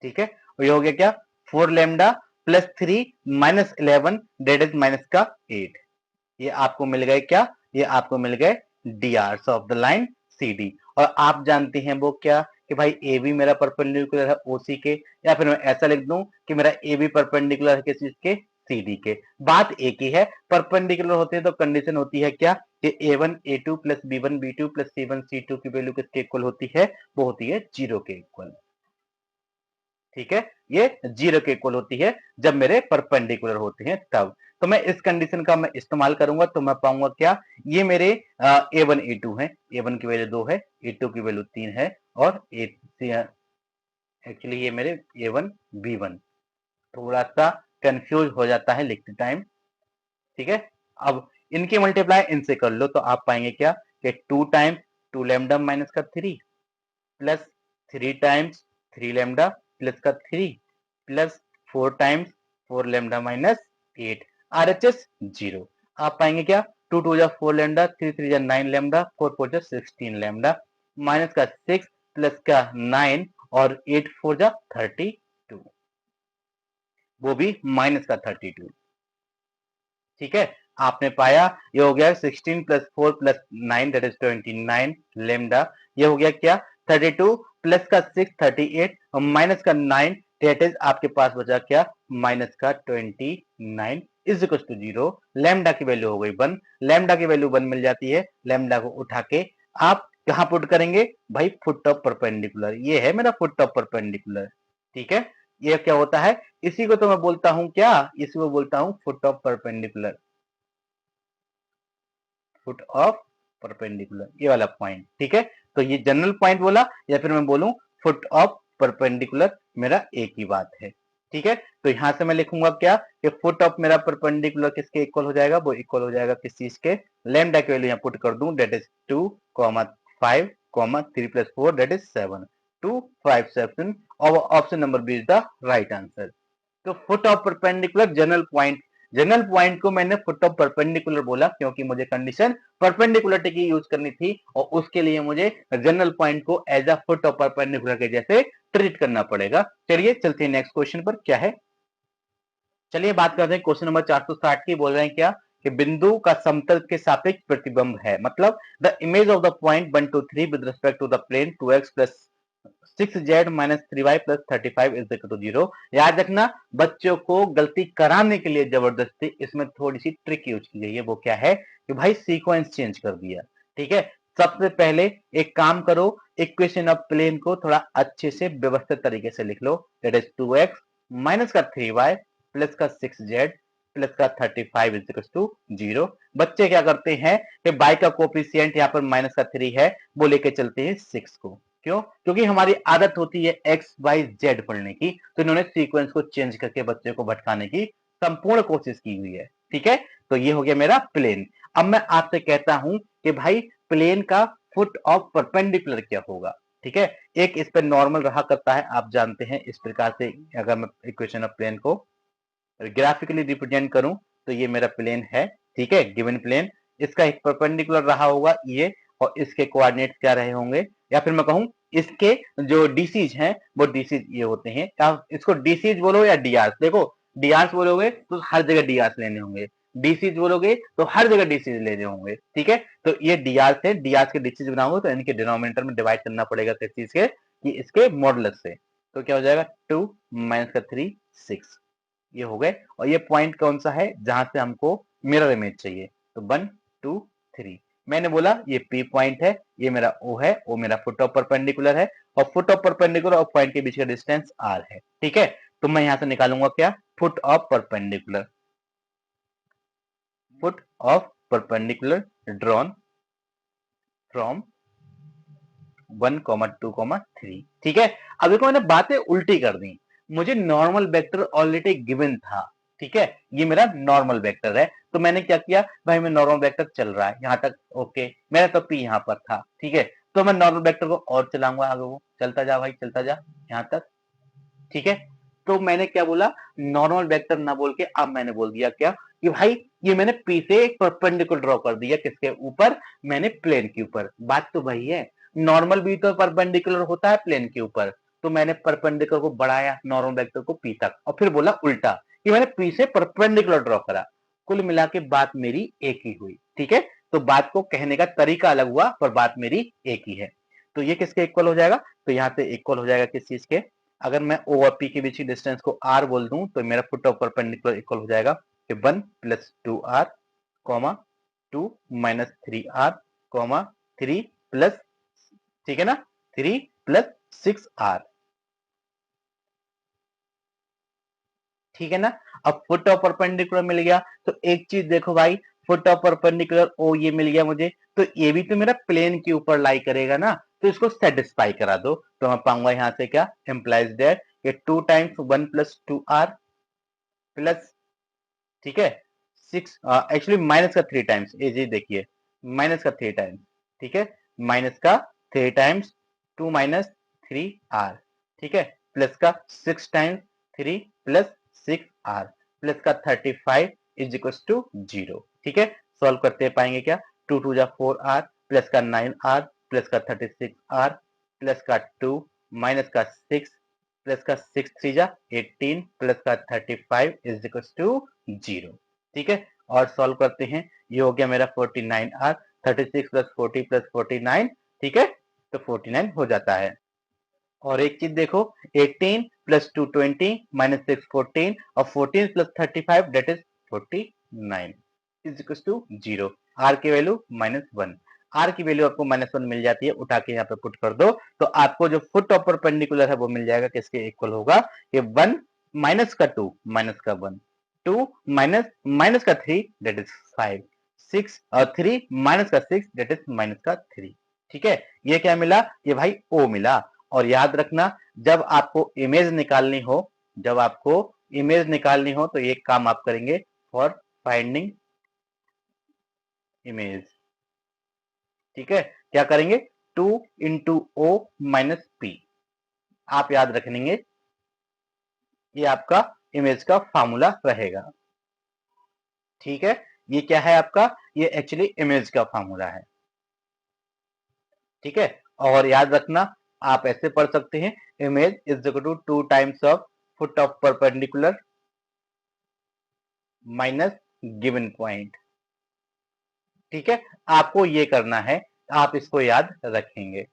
ठीक है, और ये हो गया क्या 4 lambda plus 3 minus 11 that is minus का 8। ये आपको मिल गए क्या, ये आपको मिल गए D Rs of the line C D. और आप जानते हैं वो क्या कि भाई ए बी मेरा परपेंडिकुलर है ओ सी के, या फिर मैं ऐसा लिख दूं कि मेरा ए बी परपेंडिकुलर है किस चीज के, सी डी के। बात एक ही है, परपेंडिकुलर होते हैं तो कंडीशन होती है क्या कि A1 A2 plus B1 B2 plus C1 C2 की वैल्यू किसके इक्वल होती है, वो होती है 0 के इक्वल। ठीक है, ये 0 के इक्वल होती है जब मेरे परपेंडिकुलर होते हैं तब। तो मैं इस कंडीशन का मैं इस्तेमाल करूंगा तो मैं पाऊंगा क्या, ये मेरे A1 A2 है, A1 की वैल्यू 2 है, A2 की वैल्यू 3 है, और एक्चुअली ये मेरे A1 B1 थोड़ा सा कंफ्यूज हो जाता है लिखते टाइम। ठीक है, अब इनके मल्टीप्लाई इनसे कर लो तो आप पाएंगे क्या कि 2 टाइम्स 2 लैम्डा माइनस का 3 प्लस 3 टाइम्स 3 लैम्डा प्लस का 3 plus 4 times 4 lambda minus 8, RHS 0। आप पाएंगे क्या 2 2 जा 4 लैम्डा 3 3 जा 9 लैम्डा 4 4 जा 16 लैम्डा माइनस का 6 प्लस का 9 और 8 4 जा 32, वो भी माइनस का 32। ठीक है, आपने पाया ये हो गया 16 plus 4 plus 9 that is 29 lambda. ये हो गया क्या 32 प्लस का 6 38 और माइनस का 9 दैट इज आपके पास बचा क्या माइनस का 29 इज इक्वल टू 0। लेमडा की वैल्यू हो गई 1, लेमडा की वैल्यू 1 मिल जाती है, लेमडा को उठा के आप कहां पुट करेंगे भाई, फुट ऑफ परपेंडिकुलर। ये है मेरा फुट ऑफ परपेंडिकुलर। ठीक है, ये क्या होता है, इसी को तो मैं बोलता हूं क्या, इसी को बोलता हूं foot of perpendicular, foot of perpendicular, ये वाला पॉइंट। ठीक है, तो ये जनरल पॉइंट बोला या फिर मैं बोलूं फुट ऑफ परपेंडिकुलर, मेरा एक ही बात है। ठीक है, तो यहां से मैं लिखूंगा क्या कि फुट ऑफ मेरा परपेंडिकुलर किसके इक्वल हो जाएगा, वो इक्वल हो जाएगा किस चीज के, लैम्डा की वैल्यू यहां पुट कर दूं that is 2 5 3 plus 4 that is 7 2 5 7 और option number B is the right answer. तो foot of perpendicular general point general point को मैंने फुट ऑफ परपेंडिकुलर बोला क्योंकि मुझे कंडीशन परपेंडिकुलरिटी की यूज करनी थी और उसके लिए मुझे जनरल पॉइंट को as a foot of perpendicular के जैसे ट्रीट करना पड़ेगा। चलिए चलते हैं नेक्स्ट क्वेश्चन पर, क्या है। चलिए बात करते हैं क्वेश्चन नंबर 460 की। बोल रहे हैं क्या कि बिंदु का समतल के सापेक्ष प्रतिबिंब है, मतलब the image of the point 1 2 3 with respect to the plane 2x plus 6z minus 3y plus 35 is equal to 0। याद रखना, बच्चों को गलती कराने के लिए जबरदस्ती इसमें थोड़ी सी ट्रिक यूज की गई है। वो क्या है कि भाई सीक्वेंस चेंज कर दिया। ठीक है, सबसे पहले एक काम करो, इक्वेशन ऑफ प्लेन को थोड़ा अच्छे से व्यवस्थित तरीके से लिख लो। दैट इज 2x माइनस का 3y प्लस का 6z प्लस का 35 इज इक्वल टू 0। बच्चे क्या करते हैं कि बाई का कोफिशिएंट यहाँ पर माइनस का 3 है, वो लेके चलते हैं 6 को। क्यों? क्योंकि हमारी आदत होती है एक्स वाई जेड पढ़ने की, तो इन्होंने सीक्वेंस को चेंज करके बच्चे को भटकाने की संपूर्ण कोशिश की हुई है। ठीक है, तो ये हो गया मेरा प्लेन। अब मैं आपसे कहता हूं कि भाई प्लेन का फुट ऑफ परपेंडिकुलर क्या होगा। ठीक है, एक इस पर नॉर्मल रहा करता है, आप जानते हैं। इस प्रकार से अगर मैं इक्वेशन ऑफ प्लेन को ग्राफिकली रिप्रेजेंट करूं तो ये मेरा प्लेन है। ठीक है, गिवन प्लेन, इसका एक परपेंडिकुलर रहा होगा ये, और इसके कोऑर्डिनेट्स क्या रहे होंगे, या फिर मैं कहूं इसके जो डीसीज हैं वो डीसीज ये होते हैं। आप इसको डीसीज बोलो या डीआर्स, देखो डीआर्स बोलोगे तो हर जगह डीआर्स लेने होंगे, डीसीज बोलोगे तो हर जगह डीसीज लेने होंगे। ठीक है, तो ये डीआर्स है, डीआर्स के डीसीज बनाओगे तो इनके डिनोमिनेटर में डिवाइड करना पड़ेगा किस चीज के, कि इसके मॉडुलस से। तो क्या हो जाएगा 2 माइनस का 3 6, ये हो गए। और ये पॉइंट कौन सा है जहां से हमको मिरर इमेज चाहिए, तो 1 2 3। मैंने बोला ये P पॉइंट है, ये मेरा O है, O मेरा फुट ऑफ परपेंडिकुलर है, और फुट ऑफ परपेंडिकुलर और पॉइंट के बीच का डिस्टेंस R है। ठीक है, तो मैं यहां से निकालूंगा क्या, foot of perpendicular, foot of perpendicular drawn from 1 2 3। ठीक है, अब देखो मैंने बातें उल्टी कर दी, मुझे नॉर्मल वेक्टर ऑलरेडी गिवन था। ठीक है, ये मेरा नॉर्मल वेक्टर है, तो मैंने क्या किया भाई, मैं नॉर्मल वेक्टर चल रहा है यहां तक, ओके, मेरा तो पी यहां पर था। ठीक है, तो मैं नॉर्मल वेक्टर को और चलाऊंगा आगे, वो चलता जा भाई, चलता जा यहां तक। ठीक है, तो मैंने क्या बोला, नॉर्मल वेक्टर ना बोल के अब मैंने बोल दिया क्या कि भाई ये मैंने पी से एक परपेंडिकुलर ड्रॉ कर दिया, किसके ऊपर, मैंने प्लेन के ऊपर। बात तो वही है, नॉर्मल भी तो परपेंडिकुलर होता है प्लेन के ऊपर, तो मैंने परपेंडिकुलर को बढ़ाया नॉर्मल वेक्टर को पी तक, और फिर बोला उल्टा कि मैंने पी से परपेंडिकुलर ड्रॉ करा। कुल मिला के बात मेरी एक ही हुई। ठीक है, तो बात को कहने का तरीका अलग हुआ पर बात मेरी एक ही है। तो ये किसके इक्वल हो जाएगा, तो यहाँ पे इक्वल हो जाएगा किस चीज के, अगर मैं ओ और पी के बीच की डिस्टेंस को आर बोल दूं तो मेरा फुट ऑफ परपेंडिकुलर इक्वल हो जाएगा कि 1 plus 2r comma 2 minus 3r comma 3 plus, ठीक है ना, 3 प्लस 6r। ठीक है ना, अब फुट ऑफ परपेंडिकुलर मिल गया, तो एक चीज देखो भाई, फुट ऑफ परपेंडिकुलर ओ ये मिल गया मुझे, तो ये भी तो मेरा प्लेन के ऊपर लाई करेगा ना, तो इसको सेटिस्फाई करा दो। तो मैं पाऊंगा यहां से क्या, एम्प्लाइज दैट ये 2 टाइम्स 1 प्लस 2r प्लस, ठीक है, 6, एक्चुअली माइनस का 3 टाइम्स, ये जी देखिए माइनस का 3 टाइम्स। ठीक है, माइनस का 3 टाइम्स 2 माइनस 3r, ठीक है, प्लस का 6 टाइम्स 3 प्लस 6r प्लस का 35 इज इक्वल टू 0। ठीक है, सॉल्व करते पाएंगे क्या, 2 2 जा 4r प्लस का 9r प्लस का 36r प्लस का 2 माइनस का 6 प्लस का 6 3 जा 18 प्लस का 35 इज इक्वल टू 0। ठीक है, और सॉल्व करते हैं, ये हो गया मेरा 49r, 36 प्लस 40 प्लस 49, ठीक है, तो 49 हो जाता है। और एक चीज देखो, 18 प्लस 2 20 माइनस 6 14 और 14 plus 35 that is 49 is equal to 0। R की वैल्यू -1, आर की वैल्यू आपको -1 मिल जाती है, उठा के यहाँ पे पुट कर दो, तो आपको जो फुट ऑफ परपेंडिकुलर है वो मिल जाएगा, किसके इक्वल होगा, ये 1 माइनस का 2 माइनस का 1 2 माइनस माइनस का 3 डेट इज 5 6 और 3 माइनस का 6 डेट इज माइनस का 3। ठीक है, ये क्या मिला, ये भाई ओ मिला। और याद रखना, जब आपको इमेज निकालनी हो, जब आपको इमेज निकालनी हो तो ये काम आप करेंगे, फॉर फाइंडिंग इमेज। ठीक है, क्या करेंगे, 2 इंटू ओ माइनस पी, आप याद रखेंगे, ये आपका इमेज का फॉर्मूला रहेगा। ठीक है, ये क्या है आपका, ये एक्चुअली इमेज का फॉर्मूला है। ठीक है, और याद रखना आप ऐसे पढ़ सकते हैं, image is equal to 2 times of foot of perpendicular minus given point. ठीक है, आपको ये करना है, आप इसको याद रखेंगे।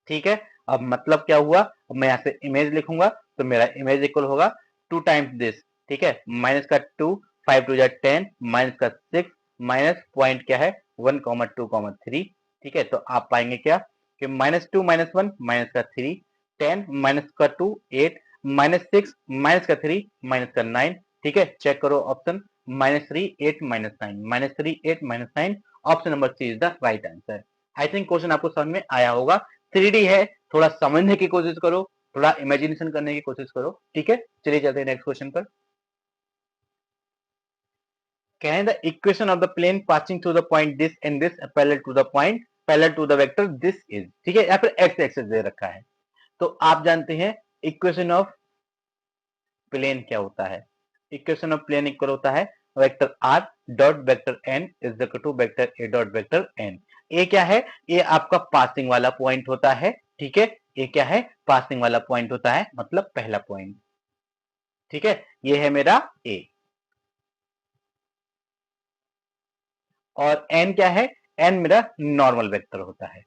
ठीक है, अब मतलब क्या हुआ, अब मैं यहाँ से इमेज लिखूंगा तो मेरा इमेज इक्वल होगा 2 टाइम्स दिस। ठीक है, माइनस का 2, 5 टू 10, माइनस का 6, माइनस पॉइंट क्या है 1, 2, 3। ठीक है, तो आप पाएंगे क्या कि -2 -1 माइनस का 3, 10 माइनस का 2 8, -6 माइनस का 3 माइनस का 9। ठीक है, चेक करो option, -3 8 -9, -3 8 -9, option number C is the right answer. I think question आपको समझ में आया होगा। 3D है, थोड़ा समझने की कोशिश करो, थोड़ा इमेजिनेशन करने की कोशिश करो। ठीक है, चलिए चलते हैं नेक्स्ट क्वेश्चन पर। Can the equation of the plane passing through the point this and this parallel to the point parallel to the vector this is। ठीक है, या फिर x एक्सिस दे रखा है, तो आप जानते हैं इक्वेशन ऑफ प्लेन क्या होता है। इक्वेशन ऑफ प्लेन इक्वल होता है vector r dot vector n is equal to vector a dot vector n। A क्या है, ये आपका पासिंग वाला पॉइंट होता है। ठीक है, ये क्या है, पासिंग वाला पॉइंट होता है, मतलब पहला पॉइंट। ठीक है, ये है मेरा ए, और एन क्या है, एन मेरा नॉर्मल वेक्टर होता है।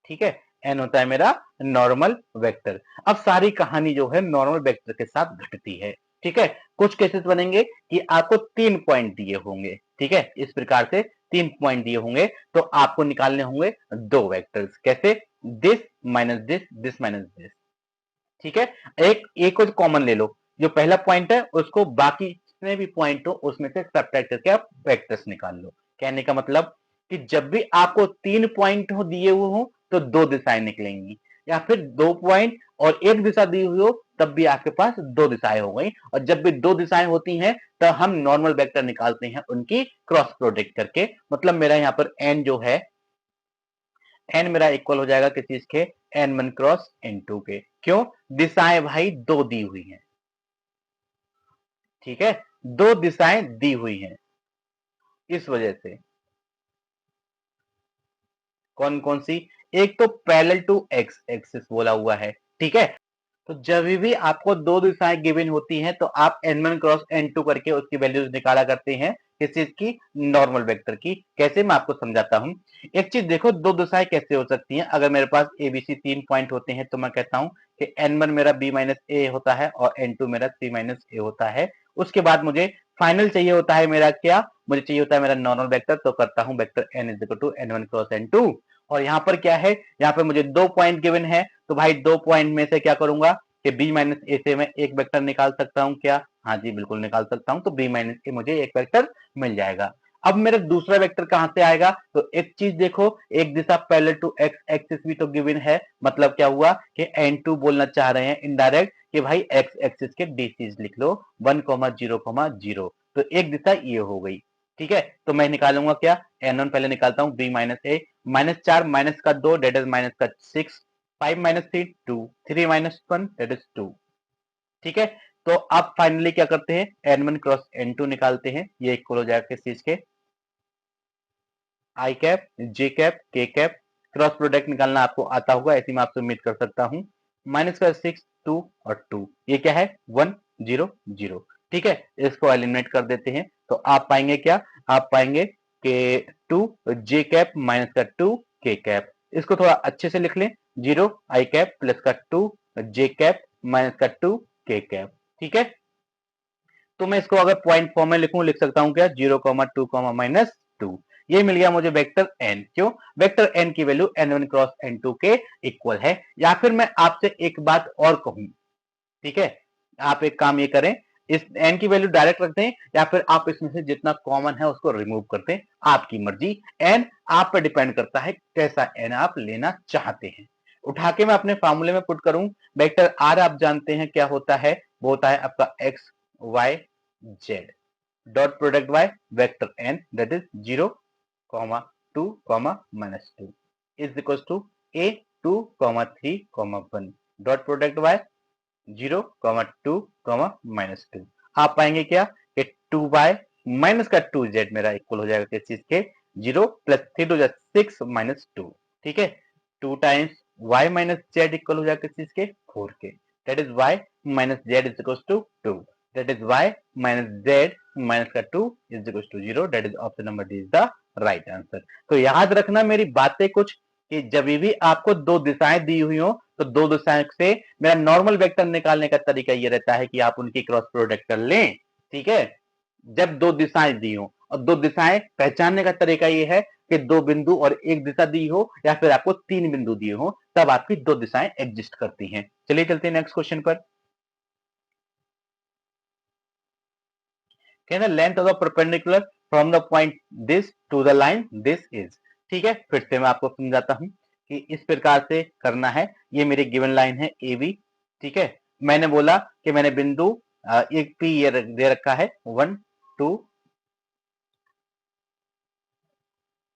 ठीक है, एन होता है मेरा नॉर्मल वेक्टर। अब सारी कहानी जो है नॉर्मल वेक्टर के साथ घटती है। ठीक है, कुछ केसेस बनेंगे कि आपको 3 पॉइंट दिए होंगे। ठीक है, इस प्रकार से 3 पॉइंट दिए होंगे, तो आपको निकालने होंगे 2 वेक्टर्स। कैसे, this minus this, this minus this. ठीक है, एक को कॉमन ले लो, जो पहला पॉइंट है उसको बाकी जितने भी पॉइंट हो उसमें से सब्ट्रैक्ट करके आप वेक्टर्स निकाल लो। कहने का मतलब कि जब भी आपको 3 पॉइंट हो दिए हुए हो तो 2 दिशाएं निकलेंगी, या फिर 2 पॉइंट और एक दिशा दी हुई हो तब भी आपके पास 2 दिशाएं हो गई। और जब भी 2 दिशाएं होती हैं तब हम नॉर्मल वेक्टर निकालते हैं उनकी क्रॉस प्रोडक्ट करके। मतलब मेरा यहाँ पर एन जो है, एन मेरा इक्वल हो जाएगा किस चीज के, n1 क्रॉस n2 के। क्यों, दिशाएं भाई 2 दी हुई हैं। ठीक है, 2 दिशाएं दी हुई हैं, इस वजह से। कौन कौन सी, एक तो पैरेलल टू एक्स एक्सिस बोला हुआ है। ठीक है, तो जब भी आपको 2 दिशाएं गिवन होती हैं तो आप n1 क्रॉस n2 करके उसकी वैल्यूज निकाला करते हैं, किस चीज की, नॉर्मल वेक्टर की। कैसे, मैं आपको समझाता हूं। एक चीज देखो, 2 दिशाएं कैसे हो सकती हैं। अगर मेरे पास ABC 3 पॉइंट होते हैं तो मैं कहता हूं कि n1 मेरा b माइनस ए होता है और n2 मेरा c माइनस ए होता है। उसके बाद मुझे फाइनल चाहिए होता है मेरा क्या, मुझे चाहिए होता है मेरा नॉर्मल वेक्टर, तो करता हूं vector n is equal to n1 cross n2। और यहाँ पर क्या है, यहाँ पर मुझे 2 पॉइंट गिवन है, तो भाई 2 पॉइंट में से क्या करूंगा कि b माइनस ए से मैं एक वेक्टर निकाल सकता हूं क्या, हाँ जी बिल्कुल निकाल सकता हूं। तो b माइनस ए मुझे एक वेक्टर मिल जाएगा। अब मेरा दूसरा वेक्टर कहां से आएगा, तो एक चीज देखो, एक दिशा पैरेलल टू एक्स एक्सिस भी तो गिवन है। मतलब क्या हुआ कि n2 बोलना चाह रहे हैं इनडायरेक्ट कि भाई एक्स एक्सिस के डीसीज लिख लो 1, 0, 0। तो एक दिशा ये हो गई। ठीक है, तो मैं निकालूंगा क्या, n1 पहले निकालता हूं, b माइनस ए, -4 माइनस का 2 डेट इज माइनस का 6, 5 माइनस 3 2, 3 माइनस 1 डेट इज 2। ठीक है, तो अब फाइनली क्या करते हैं, n1 क्रॉस n2 निकालते हैं। ये इक्वल हो जाएगा किस चीज के, आई कैप जे कैप के कैप। क्रॉस प्रोडक्ट निकालना आपको आता होगा, ऐसी मैं आपसे उम्मीद कर सकता हूं। माइनस का 6 2 और 2, ये क्या है 1 0 0। ठीक है, इसको एलिमिनेट कर देते हैं, तो आप पाएंगे क्या, आप पाएंगे कि 2 जे कैप माइनस का 2 के कैप। इसको थोड़ा अच्छे से लिख लें, 0 आई कैप प्लस का 2 जे कैप माइनस का 2 के कैप। ठीक है, तो मैं इसको अगर पॉइंट फॉर्म में लिखूं, लिख सकता हूं क्या, 0, 2, -2। ये मिल गया मुझे वेक्टर n। क्यों, वेक्टर n की वैल्यू n1 क्रॉस n2 के इक्वल है। या फिर मैं आपसे एक बात और कहूं, ठीक है, आप एक काम ये करें, इस n की वैल्यू डायरेक्ट रख दें, या फिर आप इसमें से जितना कॉमन है उसको रिमूव कर दें, आपकी मर्जी। n आप पर डिपेंड करता है कैसा n आप लेना चाहते हैं। उठा के मैं अपने फार्मूले में पुट करूं, वेक्टर r आप जानते हैं क्या होता है, वो होता है आपका x y z dot product y vector n that is 0, 2, -2 is equal to a 2, 3, 1 dot product y 0, 2, -2। आप पाएंगे क्या कि 2y माइनस का 2z मेरा इक्वल हो जाएगा किस चीज के 0 प्लस 3 टू 6 माइनस 2। ठीक है, 2 times y minus z equal हो जाएगा किस चीज के 4 के। That is y minus z is equal to 2। That is y minus z minus का 2 is equal to 0। That is option number D is the right answer. तो याद रखना मेरी बातें कुछ कि जब भी आपको दो दिशाएं दी हुई हो तो दो दिशाएं से मेरा नॉर्मल वेक्टर निकालने का तरीका ये रहता है कि आप उनकी क्रॉस प्रोडक्ट कर लें। ठीक है, जब दो दिशाएं दी हो और दो दिशाएं पहचानने का तरीका ये है कि दो बिंदु और एक दिशा दी हो या फिर आपको तीन बिंदु दिए हो तब आपकी दो दिशाएं एग्जिस्ट करती हैं। चलिए चलते हैं नेक्स्ट क्वेश्चन पर। कहना length of the perpendicular from the point this to the line this is. ठीक है, फिर से मैं आपको समझाता हूं कि इस प्रकार से करना है। ये मेरी गिवन लाइन है ए बी। ठीक है, मैंने बोला कि मैंने बिंदु एक पी ये दे रखा है 1 2,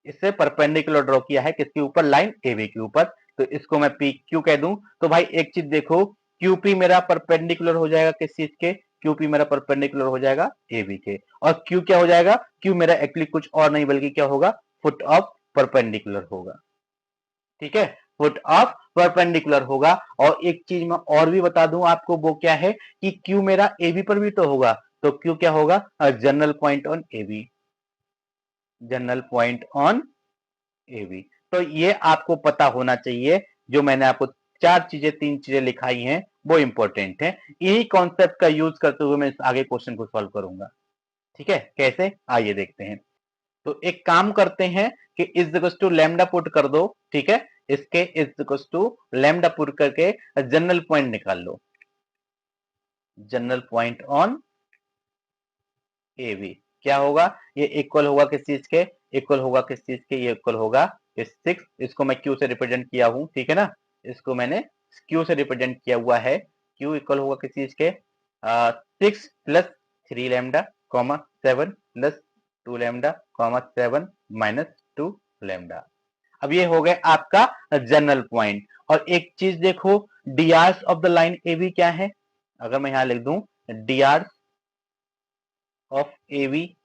इससे परपेंडिकुलर ड्रॉ किया है किसके ऊपर, लाइन ए बी के ऊपर। तो इसको मैं पी क्यू कह दूं तो भाई एक चीज देखो, क्यू पी मेरा परपेंडिकुलर हो जाएगा किस चीज के, क्यू पी मेरा परपेंडिकुलर हो जाएगा ए बी के। और क्यू क्या हो जाएगा, क्यू मेरा एक्चुअली कुछ और नहीं बल्कि क्या होगा, फुट ऑफ परपेंडिकुलर होगा। ठीक है, फुट ऑफ परपेंडिकुलर होगा। और एक चीज मैं और भी बता दूं आपको, वो क्या है कि क्यू मेरा ए बी पर भी तो होगा। तो क्यू क्या होगा, general point on A B, general point on A B. तो ये आपको पता होना चाहिए। जो मैंने आपको चार चीजें तीन चीजें लिखाई हैं वो इंपॉर्टेंट है। यही कॉन्सेप्ट का यूज करते हुए मैं आगे क्वेश्चन को सॉल्व करूंगा। ठीक है, कैसे आइए देखते हैं। तो एक काम करते हैं कि is equals to lambda put कर दो। ठीक है, इसके is equals to lambda put करके जनरल पॉइंट निकाल लो। General point on A B क्या होगा, ये इक्वल होगा किस चीज के, इक्वल होगा किस चीज के, ये इक्वल होगा इस 6। इसको मैं क्यू से रिप्रेजेंट किया हूं। ठीक है ना, इसको मैंने क्यू से रिप्रेजेंट किया हुआ है। क्यू इक्वल होगा किस चीज के, 6 plus 3 lambda comma 7 plus 2 lambda comma 7 minus 2 lambda. अब ये हो गया आपका जनरल पॉइंट। और एक चीज देखो, D Rs of the line A B क्या है, अगर मैं यहां लिख दूं D Rs of A B,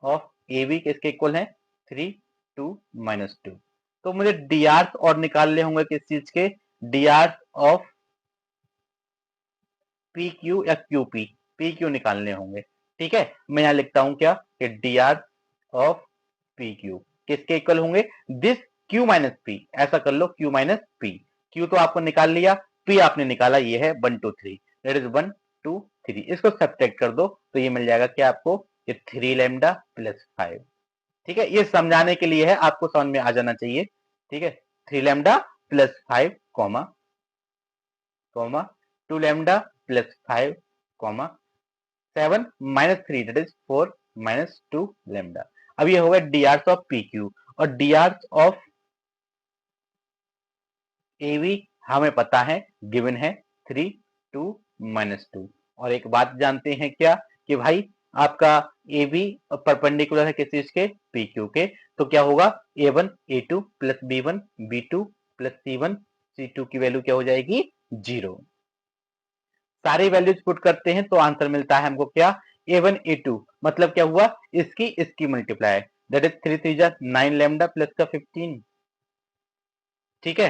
of A B किसके इक्वल है, 3 2 माइनस 2। तो मुझे डी आर्स और निकालने होंगे किस चीज के, D Rs of P Q या क्यू पी, पी क्यू निकालने होंगे। ठीक है, मैं यहां लिखता हूं क्या कि D Rs of P Q किसके इक्वल होंगे, दिस क्यू माइनस पी। ऐसा कर लो क्यू माइनस पी, क्यू तो आपको निकाल लिया, पी आपने निकाला, ये है 1 2 3, दैट इज 1 2 3। इसको सब्ट्रैक्ट कर दो तो ये मिल जाएगा क्या आपको, ये 3 लैम्डा प्लस 5। ठीक है, ये समझाने के लिए है, आपको समझ में आ जाना चाहिए। ठीक है, 3 lambda plus 5 comma comma 2 lambda plus 5 comma 7 minus 3 that is 4 minus 2 lambda. अब ये होगा D Rs of P q. और D Rs of A b हमें पता है, गिवन है 3 2 माइनस 2। और एक बात जानते हैं क्या कि भाई आपका ए बी परपेंडिकुलर है किस चीज के, पी क्यू के। तो क्या होगा, a one a two plus b one b two plus c one c two की वैल्यू क्या हो जाएगी, 0। सारी वैल्यूज पुट करते हैं तो आंसर मिलता है हमको क्या, ए वन ए टू मतलब क्या हुआ, इसकी मल्टीप्लाई, दैट इज 3 3 जा 9 लैम्डा प्लस का 15। ठीक है,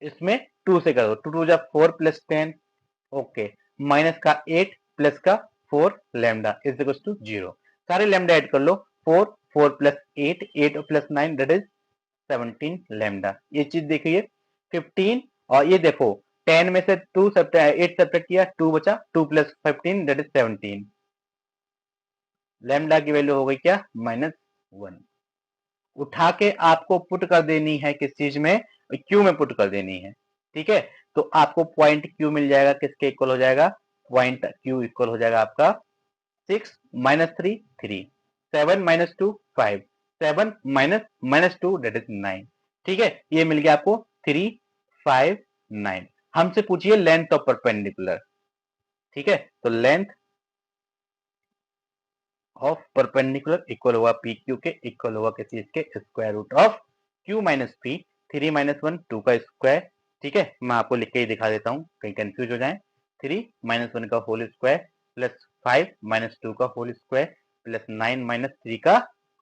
इसमें 2 से करो, 2 2 जा 4 प्लस 10, ओके, माइनस का 8 प्लस का 4 लैम्डा इज इक्वल टू 0। सारे लैम्डा ऐड कर लो, 4 4 plus 8 8 plus 9 that is 17 lambda. ये चीज देखिए 15, और ये देखो 10 में से 8 सब्ट्रैक्ट किया, 2 बचा, 2 प्लस 15 दैट इज 17। लैम्डा की वैल्यू हो गई क्या, -1। उठा के आपको पुट कर देनी है किस चीज में, क्यू में पुट कर देनी है। ठीक है, तो आपको पॉइंट क्यू मिल जाएगा किसके इक्वल हो जाएगा, पॉइंट क्यू इक्वल हो जाएगा आपका 6 minus 3 3, 7 minus 2 5, 7 minus minus 2 that is 9। ठीक है, ये मिल गया आपको 3 5 9। हमसे पूछिए लेंथ ऑफ परपेंडिकुलर। ठीक है, तो लेंथ ऑफ परपेंडिकुलर इक्वल होगा पी क्यू के, इक्वल होगा किसी इसके square root of Q minus P, 3 minus 1 2 का स्क्वायर ठीक है, मैं आपको लिख के ही दिखा देता हूँ, कहीं कंफ्यूज हो जाए। 3 माइनस 1 का होल स्क्वायर प्लस 5 माइनस 2 का होल स्क्वायर प्लस 9 माइनस 3 का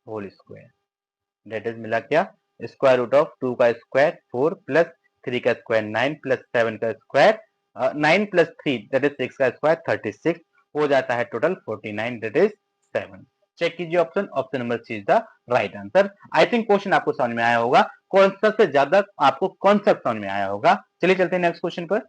होल स्क्वायर, दैट इज मिला क्या, स्क्वायर रूट ऑफ 2 का स्क्वायर 4 प्लस 3 का स्क्वायर 9 प्लस 7 का स्क्वायर 9 प्लस 3 दैट इज 6 का स्क्वायर 36 हो जाता है टोटल 49 दैट इज 7। चेक कीजिए option, option number C is the right answer. I think question आपको समझ में आया होगा, कॉन्सेप्ट से ज्यादा आपको कॉन्सेप्ट समझ में आया होगा। चलिए चलते हैं नेक्स्ट क्वेश्चन पर।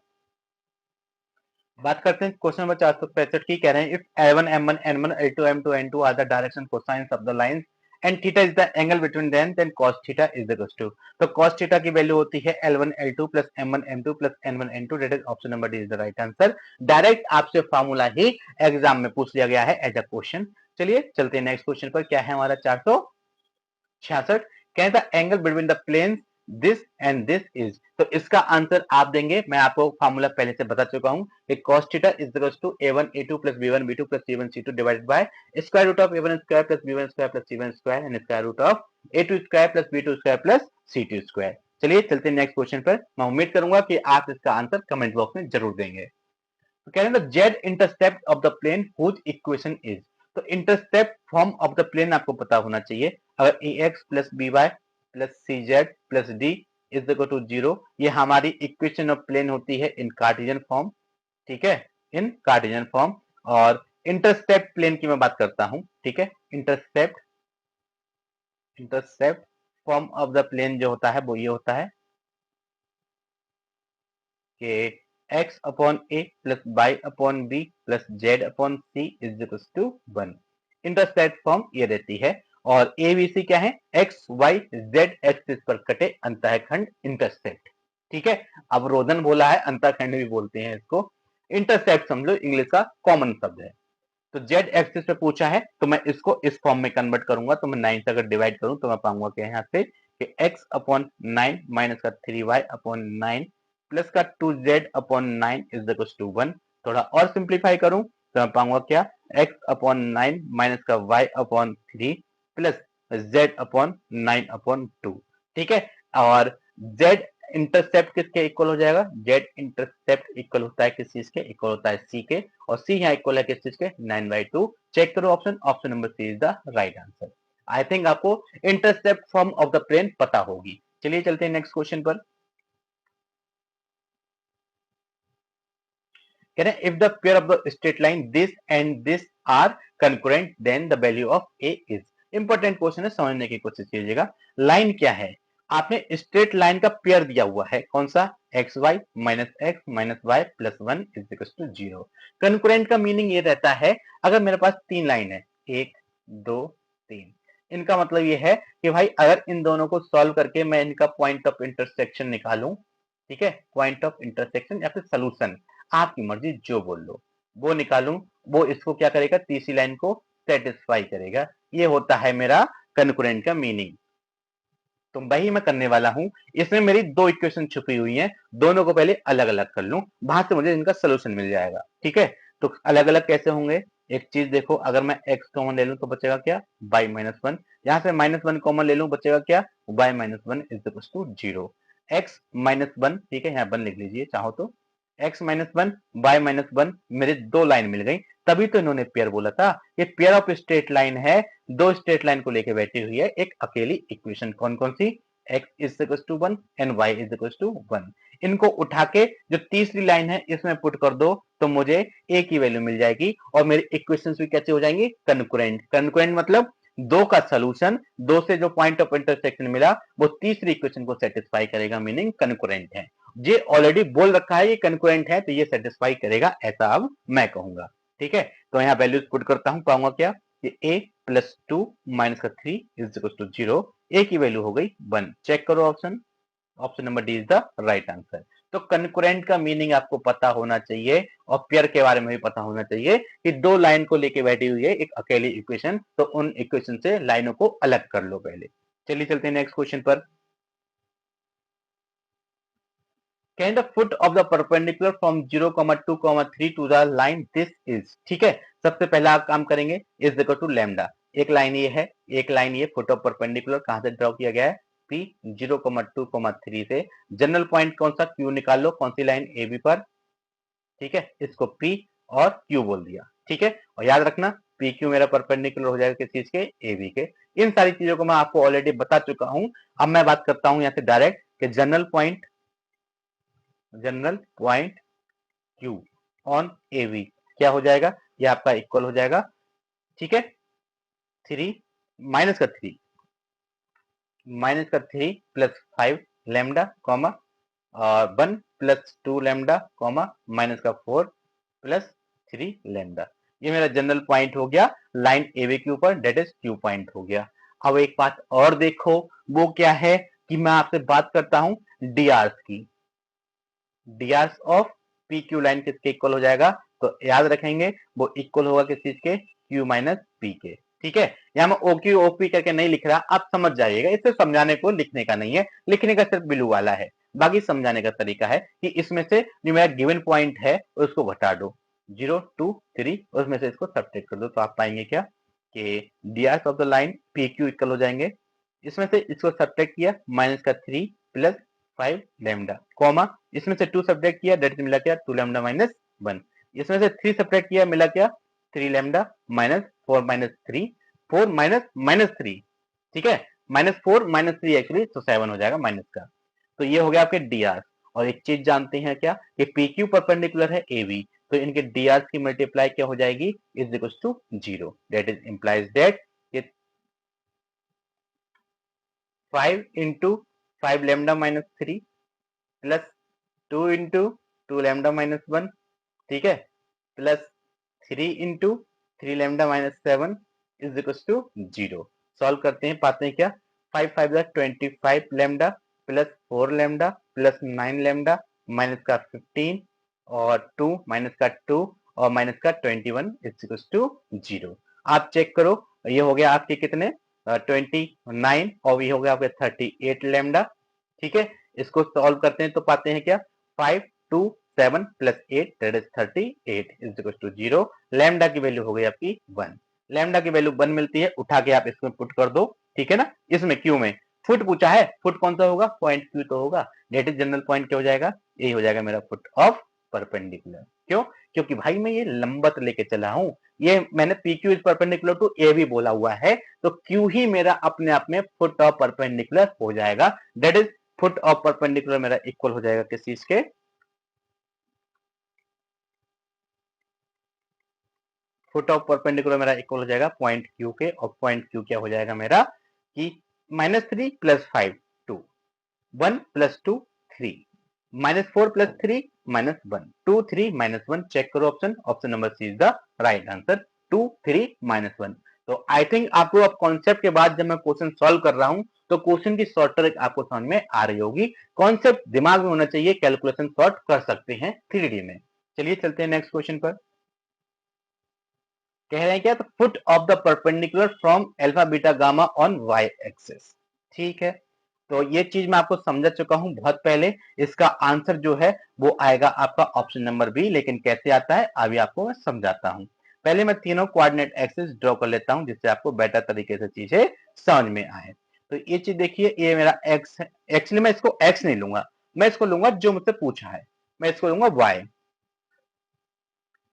बात करते हैं क्वेश्चन नंबर 465 की। कह रहे हैं if L1 M1 N1 L2 M2 N2 are the direction cosines of the lines and theta is the angle between them then cos theta is equal to, तो cos theta की value होती है L1 L2 plus M1 M2 plus N1 N2 that is option number D is the right answer. Direct आपसे formula ही exam में पूछ लिया गया है एज अ क्वेश्चन। चलिए चलते हैं नेक्स्ट क्वेश्चन पर। क्या है हमारा 466, कहता है angle between the planes this and this is, तो इसका आंसर आप देंगे। मैं आपको फार्मूला पहले से बता चुका हूं कि cos theta is equal to a1 a2 plus b1 b2 plus c1 c2 divided by square root of a1 square plus b1 square plus c1 square and square root of a2 square plus b2 square plus c2 square. चलिए चलते हैं next question पर। मैं उम्मीद करूंगा कि आप इसका आंसर कमेंट बॉक्स में जरूर देंगे। तो कह रहे हैं z intercept of the plane whose equation is, तो intercept form of the plane आपको पता होना चाहिए। अगर a x plus b y plus c z plus d is equal to 0, ये हमारी इक्वेशन ऑफ प्लेन होती है इन कार्टेशियन फॉर्म। ठीक है, इन कार्टेशियन फॉर्म। और इंटरसेप्ट प्लेन की मैं बात करता हूं। ठीक है, intercept intercept form of the plane जो होता है वो ये होता है कि x upon a plus y upon b plus z upon c is equal to 1। Intercept form ये रहती है। और ए बी सी क्या है, एक्स वाई जेड एक्सिस पर कटे अंतःखंड इंटरसेप्ट। ठीक है, अवरोधन बोला है, अंतःखंड भी बोलते हैं इसको। इंटरसेप्ट समझो इंग्लिश का कॉमन शब्द है। तो जेड एक्सिस पे पूछा है तो मैं इसको इस फॉर्म में कन्वर्ट करूंगा, तो मैं 9 से अगर डिवाइड करूं तो मैं पाऊंगा कि यहाँ से कि x अपॉन 9 माइनस का 3y अपॉन 9 प्लस का 2z upon 9 is equal to 1। थोड़ा और सिंप्लीफाई करूं तो मैं पाऊंगा क्या, x अपॉन 9 माइनस का y upon 3 plus z upon 9 upon 2। ठीक है, और z इंटरसेप्ट किसके इक्वल हो जाएगा, z इंटरसेप्ट इक्वल होता है किस चीज के, इक्वल होता है c के, और c यहाँ इक्वल है किस चीज के, 9/2। चेक करो option, option number C is the right answer. I think आपको intercept form of the plane पता होगी। चलिए चलते हैं नेक्स्ट क्वेश्चन पर। कह रहे हैं if the pair of the straight line this and this are concurrent then the value of a is. Important question है, समझने की कोशिश कीजिएगा। लाइन क्या है, आपने स्ट्रेट लाइन का पेयर दिया हुआ है, कौन सा, x y minus y plus 1 is equal to 0। Concurrent का मीनिंग ये रहता है, अगर मेरे पास 3 लाइन है, 1 2 3, इनका मतलब ये है कि भाई अगर इन दोनों को सॉल्व करके मैं इनका पॉइंट ऑफ इंटरसेक्शन निकालूं, ठीक है, पॉइंट ऑफ इंटरसेक्शन या फिर सोल्यूशन, आपकी मर्जी जो बोल लो, वो निकालूं, वो इसको क्या करेगा, तीसरी लाइन को सेटिस्फाई करेगा। ये होता है मेरा कंकरेंट का मीनिंग। तो वही मैं करने वाला हूं। इसमें मेरी दो इक्वेशन छुपी हुई हैं, दोनों को पहले अलग अलग कर लूं, वहां से मुझे इनका सोल्यूशन मिल जाएगा। ठीक है, तो अलग अलग कैसे होंगे, एक चीज देखो, अगर मैं x कॉमन ले लूं तो बचेगा क्या, y-1। यहां से -1 कॉमन ले लूं, बचेगा क्या, y-1 is equal to 0। x-1, ठीक है, यहाँ 1 लिख लीजिए चाहो तो, x-1 y-1 मेरे दो लाइन मिल गई। तभी तो इन्होंने पेयर बोला था, ये पेयर ऑफ स्ट्रेट लाइन है, दो स्ट्रेट लाइन को लेके बैठी हुई है एक अकेली इक्वेशन। कौन कौन सी, x is equal to 1 and y is equal to 1। इनको उठा के जो तीसरी लाइन है इसमें पुट कर दो तो मुझे a की वैल्यू मिल जाएगी, और मेरी इक्वेशन भी कैसे हो जाएंगी, कंकरेंट। कंकरेंट मतलब दो का सोल्यूशन, दो से जो पॉइंट ऑफ इंटरसेक्शन मिला वो तीसरी इक्वेशन को सेटिस्फाई करेगा, मीनिंग कंकरेंट है। ये ऑलरेडी बोल रखा है ये कंकरेंट है, तो ये सेटिस्फाई करेगा, ऐसा अब मैं कहूंगा। ठीक है, तो यहाँ वैल्यूज पुट करता हूं, पाऊंगा क्या, कि a प्लस 2 माइनस का 3 इज इक्वल टू 0। a की वैल्यू हो गई 1। चेक करो option, option number D is the right answer. तो कंकरेंट का मीनिंग आपको पता होना चाहिए, और पेयर के बारे में भी पता होना चाहिए कि दो लाइन को लेके बैठी हुई है एक अकेली इक्वेशन, तो उन इक्वेशन से लाइनों को अलग कर लो पहले। चलिए चलते हैं नेक्स्ट क्वेश्चन पर। Can the foot of the perpendicular from 0, 2, 3 to the line this is, ठीक है, सबसे पहला आप काम करेंगे इज इक्वल टू लैम्डा। एक लाइन ये है, एक लाइन ये, फुट ऑफ परपेंडिकुलर कहां से ड्रॉ किया गया है, P 0,2,3 से जनरल पॉइंट कौन सा Q निकाल लो, कौन सी लाइन AB पर, ठीक है, इसको P और Q बोल दिया, ठीक है। और याद रखना PQ मेरा परपेंडिकुलर हो जाएगा किस चीज के, AB के। इन सारी चीजों को मैं आपको ऑलरेडी बता चुका हूं। अब मैं बात करता हूं यहाँ से डायरेक्ट कि general point Q on AB क्या हो जाएगा, ये आपका इक्वल हो जाएगा, ठीक है, 3 माइनस का 3 प्लस 5 लैम्डा कॉमा और 1 प्लस 2 लैम्डा कॉमा माइनस का 4 प्लस 3 लैम्डा। ये मेरा जनरल पॉइंट हो गया लाइन AB के ऊपर, डेट इज Q पॉइंट हो गया। अब एक बात और देखो, वो क्या है कि मैं आपसे बात करता हूं DRs की। DRs ऑफ PQ लाइन किसके इक्वल हो जाएगा, तो याद रखेंगे वो इक्वल होगा किस चीज के, Q माइनस P के, ठीक है। यहाँ मैं OQ OP करके नहीं लिख रहा, आप समझ जाइएगा, इसे समझाने को लिखने का नहीं है, लिखने का सिर्फ ब्लू वाला है, बाकी समझाने का तरीका है कि इसमें से जो मेरा गिवन पॉइंट है उसको घटा दो, 0 2 3, उसमें से इसको सब्ट्रैक्ट कर दो, तो आप पाएंगे क्या कि DRs of the line PQ equal हो जाएंगे, इसमें से इसको सब्ट्रैक्ट किया माइनस का 3 प्लस 5 लैम्डा कॉमा, इसमें से 2 सब्ट्रैक्ट किया, दैट मिला क्या 2 लैम्डा माइनस 1, इसमें से 3 सब्ट्रैक्ट किया, मिला क्या 3 lambda minus 4 minus 3, 4 minus minus 3, ठीक है, माइनस 4 माइनस 3 एक्चुअली तो 7 हो जाएगा माइनस का। तो ये हो गया आपके DRs। और एक चीज जानते हैं क्या कि PQ परपेंडिकुलर है AB, तो इनके DRs की मल्टीप्लाई क्या हो जाएगी, is equal to 0, that is implies that 5 into 5 lambda minus 3 plus 2 into 2 lambda minus 1, ठीक है, plus 3 into 3 lambda minus 7 is equal to 0। Solve करते हैं, पाते हैं क्या, 5 5 25 lambda plus 4 lambda plus 9 lambda minus का 15 और 2 माइनस का 2 और माइनस का 21 इज इक्वल टू 0। आप चेक करो, ये हो गया आपके कितने 29 और ये हो गया आपके 38 लैम्डा, ठीक है। इसको सॉल्व करते हैं तो पाते हैं क्या 5 2 7 plus 8 that is 38 is equal to 0। Lambda की वैल्यू हो गई आपकी 1, लैम्डा की वैल्यू 1 मिलती है, उठा के आप इसमें पुट कर दो, ठीक है ना। इसमें क्यू में फुट पूछा है, फुट कौन सा होगा, पॉइंट क्यू तो होगा, डेट इज जनरल पॉइंट क्या हो जाएगा, यही हो जाएगा मेरा फुट ऑफ परपेंडिकुलर। क्यों, क्योंकि भाई मैं ये लंबत लेके चला हूं, ये मैंने PQ is perpendicular to AB बोला हुआ है, तो Q ही मेरा अपने आप में फुट ऑफ परपेंडिकुलर हो जाएगा, that is foot of perpendicular मेरा इक्वल हो जाएगा किस चीज के, फुट ऑफ परपेंडिकुलर मेरा इक्वल हो जाएगा पॉइंट Q के, और पॉइंट Q क्या हो जाएगा मेरा कि -3 प्लस 5 2, 1 प्लस 2 3, -4 प्लस 3 -1, 2 3 -1, चेक करो option, option number C is the right answer, 2 3 -1। तो आई थिंक आपको अब कॉन्सेप्ट के बाद जब मैं क्वेश्चन सॉल्व कर रहा हूं तो क्वेश्चन की शॉर्ट ट्रिक आपको समझ में आ रही होगी, कॉन्सेप्ट दिमाग में होना चाहिए, कैलकुलेशन सॉर्ट कर सकते हैं 3D में। चलिए चलते हैं नेक्स्ट क्वेश्चन पर। कह रहे हैं क्या, तो foot of the perpendicular from alpha beta gamma on y axis, ठीक है। तो ये चीज मैं आपको समझा चुका हूं बहुत पहले, इसका आंसर जो है वो आएगा आपका ऑप्शन नंबर बी, लेकिन कैसे आता है अभी आपको मैं समझाता हूं। पहले मैं तीनों कोऑर्डिनेट एक्सिस ड्रॉ कर लेता हूं जिससे आपको बेटर तरीके से चीजें समझ में आए। तो ये चीज देखिए, ये मेरा एक्स है, एक्चुअली मैं इसको एक्स नहीं लूंगा, मैं इसको लूंगा जो मुझसे पूछा है, मैं इसको लूंगा वाई,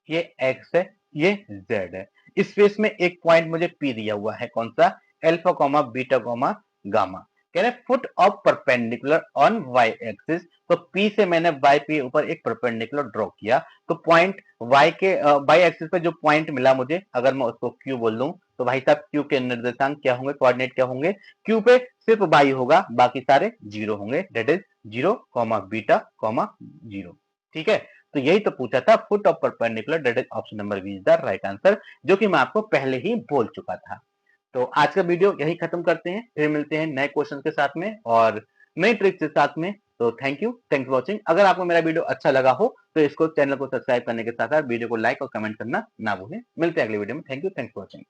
ये एक्स है, ये जेड है। इस फेस में एक पॉइंट मुझे पी दिया हुआ है, कौन सा, alpha comma beta comma gamma. कह रहे foot of perpendicular on y axis, तो पी से मैंने वाई के ऊपर एक परपेंडिकुलर ड्रॉ किया, तो पॉइंट वाई के वाई एक्सिस पे जो पॉइंट मिला मुझे, अगर मैं उसको क्यू बोल दूं तो भाई साहब क्यू के निर्देशांक क्या होंगे, कोऑर्डिनेट क्या होंगे, क्यू पे सिर्फ वाई होगा, बाकी सारे जीरो होंगे, that is 0 comma beta comma 0, ठीक है। तो यही तो पूछा था, foot of perpendicular, that is option number B is the right answer, जो कि मैं आपको पहले ही बोल चुका था। तो आज का वीडियो यही खत्म करते हैं, फिर मिलते हैं नए क्वेश्चन के साथ में और नई ट्रिक्स के साथ में। तो thank you, thanks for watching. अगर आपको मेरा वीडियो अच्छा लगा हो तो इसको चैनल को सब्सक्राइब करने के साथ साथ वीडियो को लाइक और कमेंट करना ना भूलें। मिलते हैं अगले वीडियो में, thank you, thanks for watching.